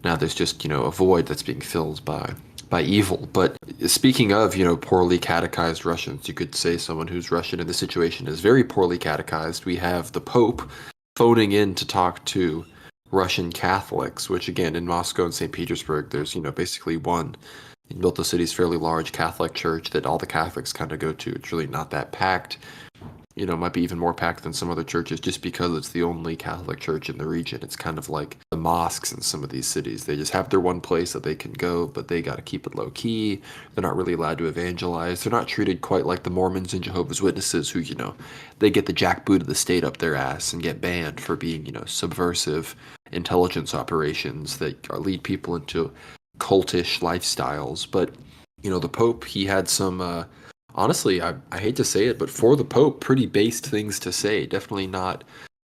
S1: a void that's being filled by evil. But speaking of poorly catechized Russians, you could say someone who's Russian in this situation is very poorly catechized. We have the Pope phoning in to talk to Russian Catholics, which again in Moscow and St. Petersburg, there's basically one. He built the city's fairly large Catholic church that all the Catholics kind of go to. It's really not that packed. Might be even more packed than some other churches just because it's the only Catholic church in the region. It's kind of like the mosques in some of these cities. They just have their one place that they can go, but they got to keep it low key. They're not really allowed to evangelize. They're not treated quite like the Mormons and Jehovah's Witnesses who, they get the jackboot of the state up their ass and get banned for being, subversive intelligence operations that lead people into cultish lifestyles. But the Pope, he had some honestly, I hate to say it, but for the Pope, pretty based things to say. Definitely not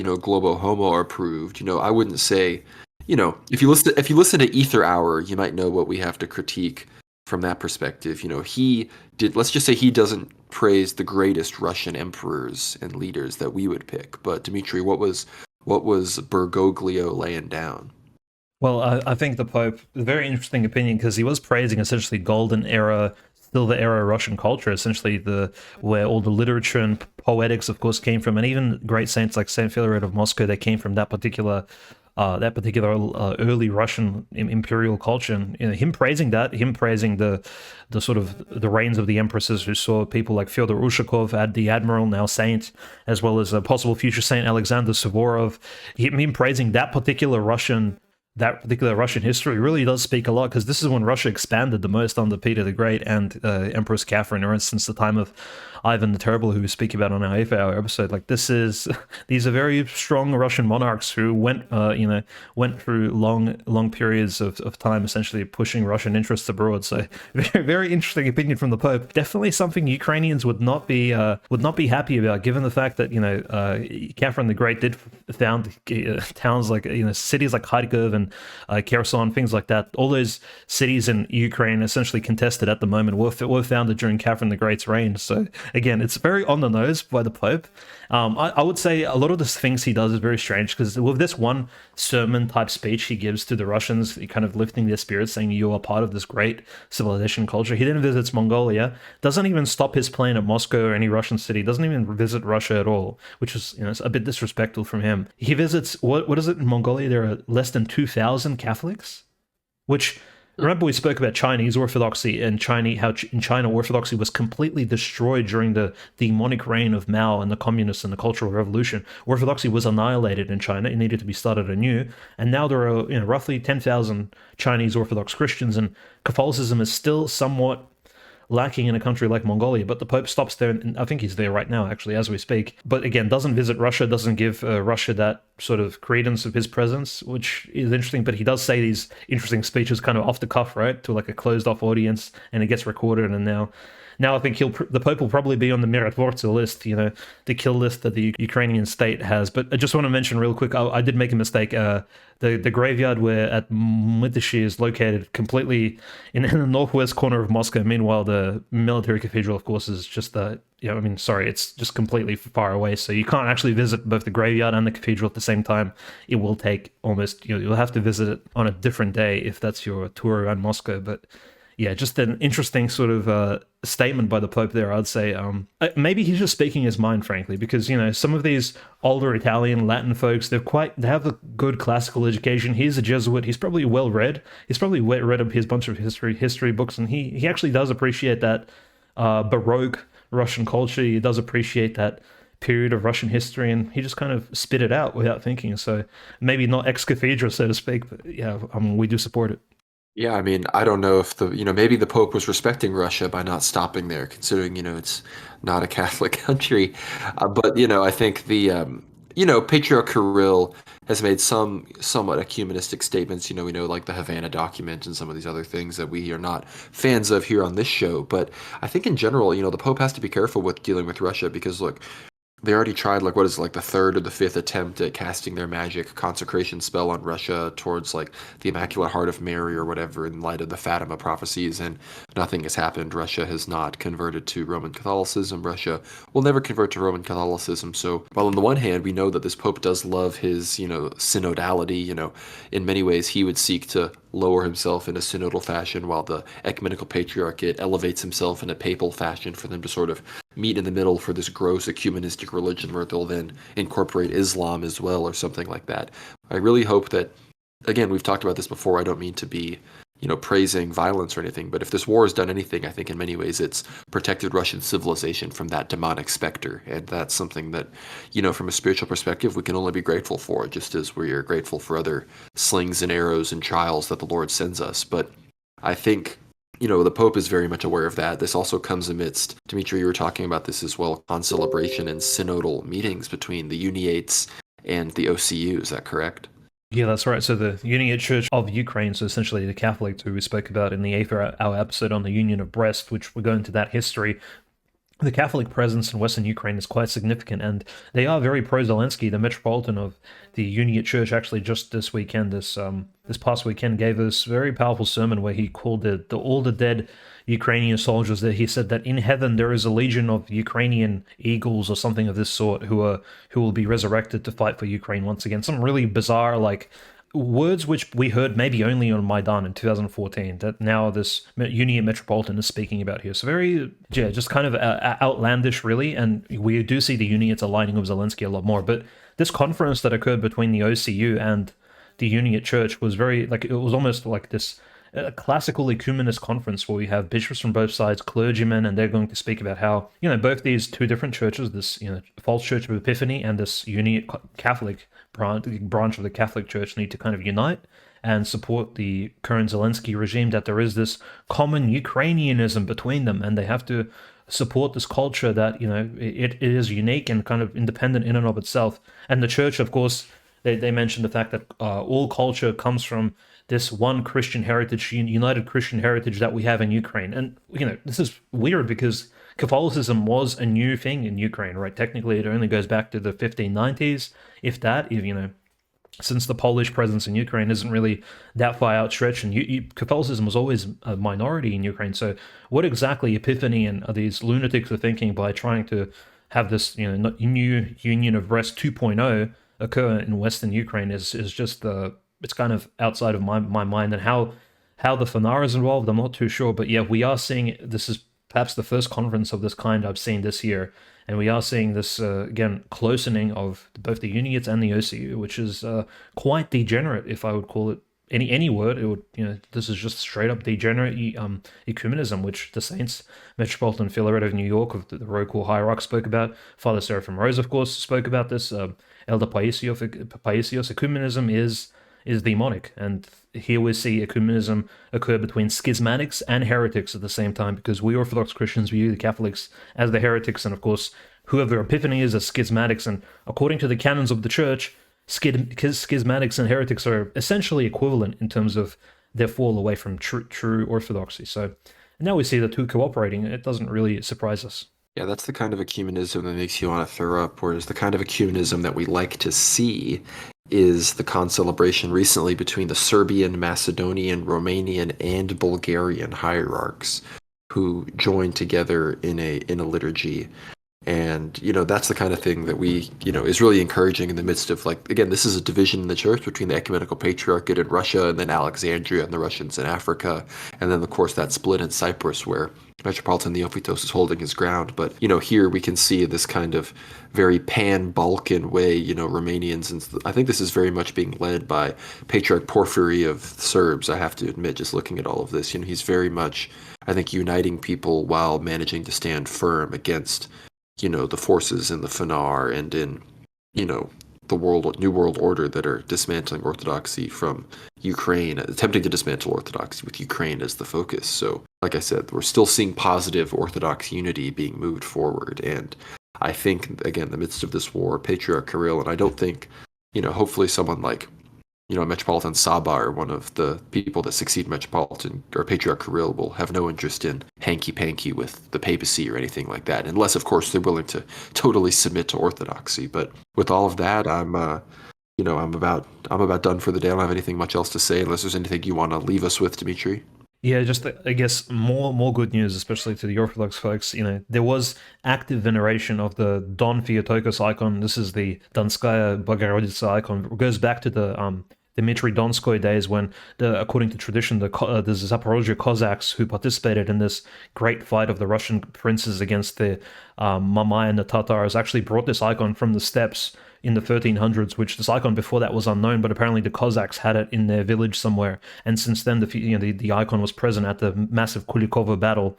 S1: globo homo approved. I wouldn't say, if you listen to Ether Hour, you might know what we have to critique from that perspective. Let's just say he doesn't praise the greatest Russian emperors and leaders that we would pick. But Dmitry, what was Bergoglio laying down?
S2: Well, I think the Pope, a very interesting opinion, because he was praising essentially golden era, silver era Russian culture, essentially where all the literature and poetics, of course, came from, and even great saints like Saint Philaret of Moscow, they came from that particular early Russian imperial culture. And him praising the sort of the reigns of the empresses who saw people like Fyodor Ushakov, the admiral, now saint, as well as a possible future saint Alexander Suvorov. Him praising that particular Russian history really does speak a lot, because this is when Russia expanded the most under Peter the Great and Empress Catherine, or since the time of Ivan the Terrible, who we speak about on our 8th hour episode. Like these are very strong Russian monarchs who went through long periods of time, essentially pushing Russian interests abroad. So very, very interesting opinion from the Pope. Definitely something Ukrainians would not be happy about, given the fact that Catherine the Great did found towns like cities like Kharkiv and Kherson, things like that. All those cities in Ukraine, essentially contested at the moment, were founded during Catherine the Great's reign. So again, it's very on the nose by the Pope. I would say a lot of the things he does is very strange, because with this one sermon type speech he gives to the Russians, kind of lifting their spirits, saying you are part of this great civilization culture. He then visits Mongolia, doesn't even stop his plane at Moscow or any Russian city, doesn't even visit Russia at all, which is a bit disrespectful from him. He visits, what is it in Mongolia? There are less than 2,000 Catholics, which... Remember we spoke about Chinese Orthodoxy and how in China Orthodoxy was completely destroyed during the demonic reign of Mao and the communists and the Cultural Revolution. Orthodoxy was annihilated in China. It needed to be started anew. And now there are roughly 10,000 Chinese Orthodox Christians, and Catholicism is still somewhat lacking in a country like Mongolia. But the Pope stops there, and I think he's there right now, actually, as we speak. But again, doesn't visit Russia, doesn't give Russia that sort of credence of his presence, which is interesting. But he does say these interesting speeches kind of off the cuff, right, to like a closed-off audience, and it gets recorded. And now I think the Pope will probably be on the Miratvorцы list, the kill list that the Ukrainian state has. But I just want to mention real quick, I did make a mistake. The graveyard where at Mytishi is located completely in the northwest corner of Moscow. Meanwhile, the military cathedral, of course, is just it's just completely far away. So you can't actually visit both the graveyard and the cathedral at the same time. It will take almost, you'll have to visit it on a different day if that's your tour around Moscow. But yeah, just an interesting sort of statement by the Pope there, I'd say. Maybe he's just speaking his mind, frankly, because, some of these older Italian, Latin folks, they have a good classical education. He's a Jesuit. He's probably well read. He's probably read up his bunch of history books, and he actually does appreciate that Baroque Russian culture. He does appreciate that period of Russian history, and he just kind of spit it out without thinking. So maybe not ex cathedra, so to speak, but yeah, we do support it.
S1: Yeah, I mean, I don't know if maybe the Pope was respecting Russia by not stopping there, considering, it's not a Catholic country. But, I think Patriarch Kirill has made some somewhat ecumenistic statements. We know like the Havana document and some of these other things that we are not fans of here on this show. But I think in general, the Pope has to be careful with dealing with Russia because, look, they already tried the third or the fifth attempt at casting their magic consecration spell on Russia towards like the Immaculate Heart of Mary or whatever in light of the Fatima prophecies, and nothing has happened. Russia has not converted to Roman Catholicism. Russia will never convert to Roman Catholicism. So while on the one hand we know that this Pope does love his synodality, in many ways he would seek to lower himself in a synodal fashion, while the ecumenical patriarchate elevates himself in a papal fashion for them to sort of meet in the middle for this gross ecumenistic religion where they'll then incorporate Islam as well or something like that. I really hope that, again, we've talked about this before, I don't mean to be, praising violence or anything, but if this war has done anything, I think in many ways it's protected Russian civilization from that demonic specter. And that's something that, from a spiritual perspective, we can only be grateful for, just as we are grateful for other slings and arrows and trials that the Lord sends us. But I think, the Pope is very much aware of that. This also comes amidst, Dimitri, you were talking about this as well, concelebration and synodal meetings between the Uniates and the OCU. Is that correct?
S2: Yeah, that's right. So the Uniate Church of Ukraine, so essentially the Catholics who we spoke about in the 8th hour episode on the Union of Brest, which we're going into that history. The Catholic presence in Western Ukraine is quite significant, and they are very pro-Zelensky. The Metropolitan of the Uniate Church actually just this past weekend gave this very powerful sermon where he called all the dead Ukrainian soldiers that he said that in heaven there is a legion of Ukrainian eagles or something of this sort who will be resurrected to fight for Ukraine once again. Some really bizarre words which we heard maybe only on Maidan in 2014 that now this Union Metropolitan is speaking about here. So very, just kind of outlandish, really. And we do see the Unions aligning with Zelensky a lot more. But this conference that occurred between the OCU and the Uniate Church was very, it was almost like this classical ecumenist conference where we have bishops from both sides, clergymen, and they're going to speak about how, both these two different churches, this, false Church of Epiphany and this Uniate Catholic branch of the Catholic Church need to kind of unite and support the current Zelensky regime, that there is this common Ukrainianism between them, and they have to support this culture that, it is unique and kind of independent in and of itself. And the church, of course, they mentioned the fact that all culture comes from this one Christian heritage, united Christian heritage that we have in Ukraine. And, this is weird because Catholicism was a new thing in Ukraine, right? Technically, it only goes back to the 1590s, if that, since the Polish presence in Ukraine isn't really that far outstretched, and Catholicism was always a minority in Ukraine. So what exactly Epiphany and these lunatics are thinking by trying to have this, new Union of Brest 2.0 occur in Western Ukraine is just it's kind of outside of my mind. And how the Fanar is involved, I'm not too sure. But yeah, we are seeing, this is perhaps the first conference of this kind I've seen this year. And we are seeing this, again, closening of both the Uniates and the OCU, which is quite degenerate, if I would call it any word. It would, this is just straight up degenerate ecumenism, which the Saints Metropolitan Philaret of New York, of the Rockwell Hierarch, spoke about. Father Seraphim Rose, of course, spoke about this. Elder Paisios, ecumenism is is demonic. And here we see ecumenism occur between schismatics and heretics at the same time, because we Orthodox Christians view the Catholics as the heretics, and of course, whoever Epiphany is as schismatics. And according to the canons of the Church, schismatics and heretics are essentially equivalent in terms of their fall away from true orthodoxy. So now we see the two cooperating. It doesn't really surprise us.
S1: Yeah, that's the kind of ecumenism that makes you want to throw up, whereas the kind of ecumenism that we like to see is the concelebration recently between the Serbian, Macedonian, Romanian, and Bulgarian hierarchs who joined together in a liturgy. And, that's the kind of thing that we, is really encouraging in the midst of, like, again, this is a division in the church between the ecumenical patriarchate in Russia and then Alexandria and the Russians in Africa. And then, of course, that split in Cyprus where Metropolitan Neophytos is holding his ground. But, here we can see this kind of very pan-Balkan way, Romanians. And I think this is very much being led by Patriarch Porphyry of Serbs, I have to admit, just looking at all of this. He's very much, I think, uniting people while managing to stand firm against the forces in the Fanar and in, the New World Order that are dismantling Orthodoxy from Ukraine, attempting to dismantle Orthodoxy with Ukraine as the focus. So, like I said, we're still seeing positive Orthodox unity being moved forward. And I think, again, in the midst of this war, Patriarch Kirill, and I don't think, hopefully someone like, Metropolitan Saba or one of the people that succeed Metropolitan or Patriarch Kirill will have no interest in hanky-panky with the papacy or anything like that, unless, of course, they're willing to totally submit to Orthodoxy. But with all of that, I'm about done for the day. I don't have anything much else to say, unless there's anything you want to leave us with, Dimitri.
S2: Yeah, just I guess more good news, especially to the Orthodox folks. There was active veneration of the Don Theotokos icon. This is the Donskaya Bogorodica icon. It goes back to the Dmitry Donskoy days when, according to tradition, the Zaporozhye Cossacks who participated in this great fight of the Russian princes against the Mamai and the Tatars actually brought this icon from the steppes in the 1300s, which this icon before that was unknown, but apparently the Cossacks had it in their village somewhere, and since then the icon was present at the massive Kulikovo battle,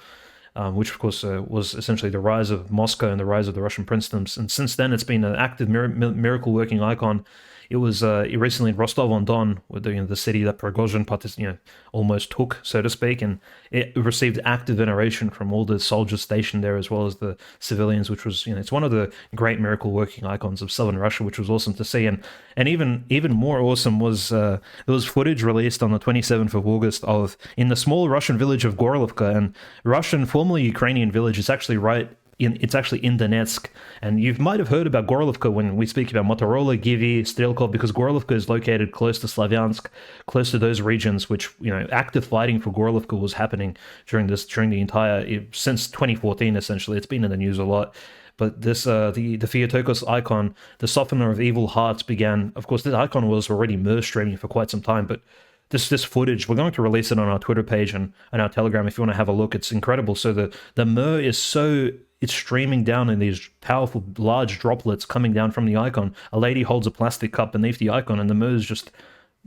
S2: which of course was essentially the rise of Moscow and the rise of the Russian princedoms, and since then it's been an active miracle working icon. It was recently in Rostov-on-Don, the city that Prigozhin almost took, so to speak, and it received active veneration from all the soldiers stationed there as well as the civilians, which was it's one of the great miracle working icons of southern Russia, which was awesome to see. And even more awesome was there was footage released on the 27th of August of in the small Russian village of Gorlovka, and Russian, formerly Ukrainian village, is actually it's actually in Donetsk, and you might have heard about Gorlovka when we speak about Motorola, Givi, Strelkov, because Gorlovka is located close to Slavyansk, close to those regions, which active fighting for Gorlovka was happening during the entire since 2014. Essentially, it's been in the news a lot. But this the Theotokos icon, the softener of evil hearts, began. Of course, this icon was already mirror streaming for quite some time, but this footage, we're going to release it on our Twitter page and our Telegram if you want to have a look. It's incredible. So the myrrh is it's streaming down in these powerful, large droplets coming down from the icon. A lady holds a plastic cup beneath the icon, and the myrrh is just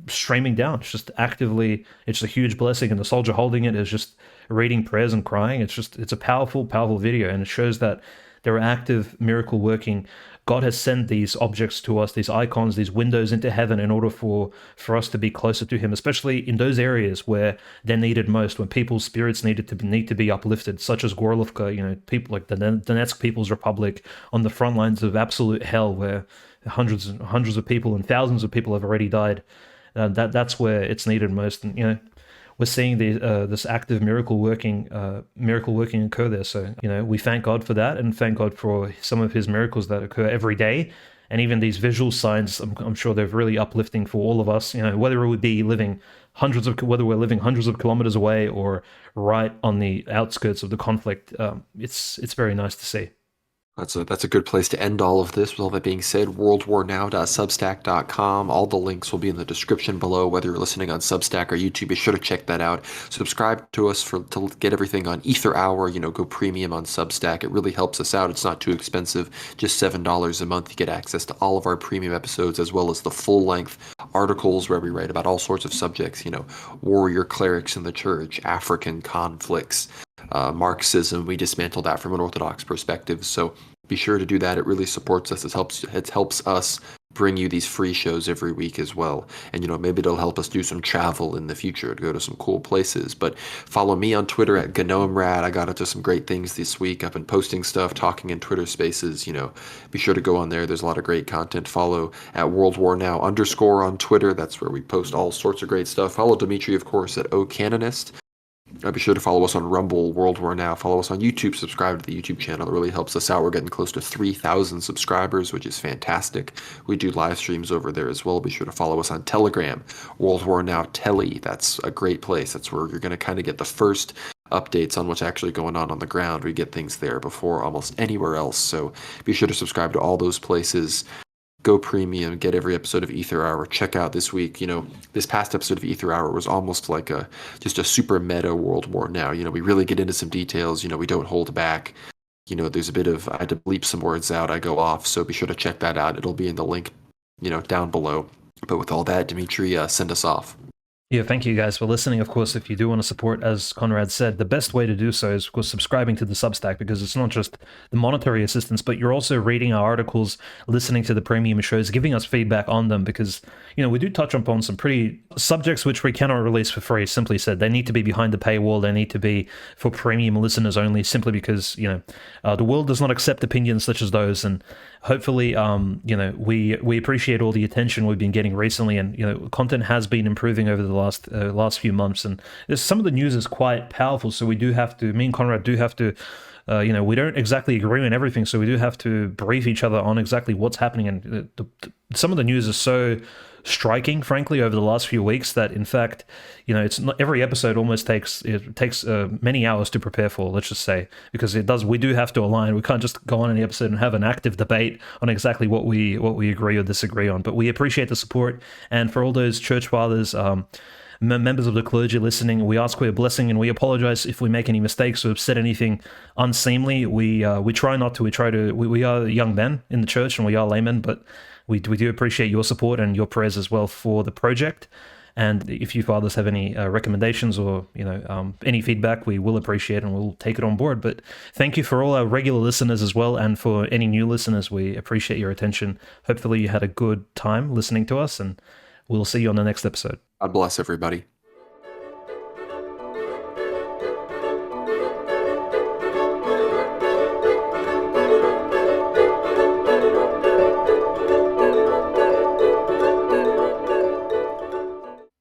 S2: streaming down. It's just actively, it's a huge blessing, and the soldier holding it is just reading prayers and crying. It's a powerful, powerful video, and it shows that there are active miracle working. God has sent these objects to us, these icons, these windows into heaven, in order for us to be closer to Him, especially in those areas where they're needed most, when people's spirits need to be uplifted, such as Gorlovka, people like the Donetsk People's Republic, on the front lines of absolute hell, where hundreds of people and thousands of people have already died. That's where it's needed most, and we're seeing this active miracle working occur there. So we thank God for that, and thank God for some of His miracles that occur every day, and even these visual signs. I'm sure they're really uplifting for all of us. Whether we're living hundreds of kilometers away or right on the outskirts of the conflict, it's very nice to see.
S1: That's a good place to end all of this. With all that being said, worldwarnow.substack.com. All the links will be in the description below. Whether you're listening on Substack or YouTube, be sure to check that out. Subscribe to us to get everything on Ether Hour. Go premium on Substack. It really helps us out. It's not too expensive. Just $7 a month. You get access to all of our premium episodes, as well as the full-length articles where we write about all sorts of subjects. Warrior clerics in the church, African conflicts, Marxism. We dismantle that from an Orthodox perspective. So be sure to do that. It really supports us. It helps us bring you these free shows every week as well. And, maybe it'll help us do some travel in the future to go to some cool places. But follow me on Twitter at GnomeRad. I got into some great things this week. I've been posting stuff, talking in Twitter spaces. Be sure to go on there. There's a lot of great content. Follow at World War Now _ on Twitter. That's where we post all sorts of great stuff. Follow Dimitri, of course, at OCanonist. Be sure to follow us on Rumble, World War Now. Follow us on YouTube. Subscribe to the YouTube channel. It really helps us out. We're getting close to 3,000 subscribers, which is fantastic. We do live streams over there as well. Be sure to follow us on Telegram, World War Now Telly. That's a great place. That's where you're going to kind of get the first updates on what's actually going on the ground. We get things there before almost anywhere else. So be sure to subscribe to all those places. Go premium, get every episode of Ether Hour. Check out this week. This past episode of Ether Hour was almost like just a super meta World War Now. We really get into some details. We don't hold back. There's a bit of, I had to bleep some words out. I go off. So be sure to check that out. It'll be in the link, down below. But with all that, Dimitri, send us off.
S2: Yeah, thank you guys for listening. Of course, if you do want to support, as Conrad said, the best way to do so is, of course, subscribing to the Substack, because it's not just the monetary assistance, but you're also reading our articles, listening to the premium shows, giving us feedback on them, because, we do touch upon some pretty subjects which we cannot release for free. Simply said, they need to be behind the paywall. They need to be for premium listeners only, simply because, the world does not accept opinions such as those. And hopefully, we appreciate all the attention we've been getting recently, and content has been improving over the last few months, and some of the news is quite powerful. So we do have to, me and Conrad do have to, we don't exactly agree on everything, so we do have to brief each other on exactly what's happening. And some of the news is so striking, frankly, over the last few weeks that, in fact, it's not every episode almost takes many hours to prepare for, let's just say, because we do have to align. We can't just go on any episode and have an active debate on exactly what we agree or disagree on. But we appreciate the support, and for all those church fathers, members of the clergy listening, we ask for your blessing, and we apologize if we make any mistakes or have said anything unseemly. We try not to. We are young men in the church, and we are laymen, but we do appreciate your support and your prayers as well for the project. And if you fathers have any recommendations or any feedback, we will appreciate and we'll take it on board. But thank you for all our regular listeners as well, and for any new listeners, we appreciate your attention. Hopefully you had a good time listening to us, and we'll see you on the next episode.
S1: God bless everybody.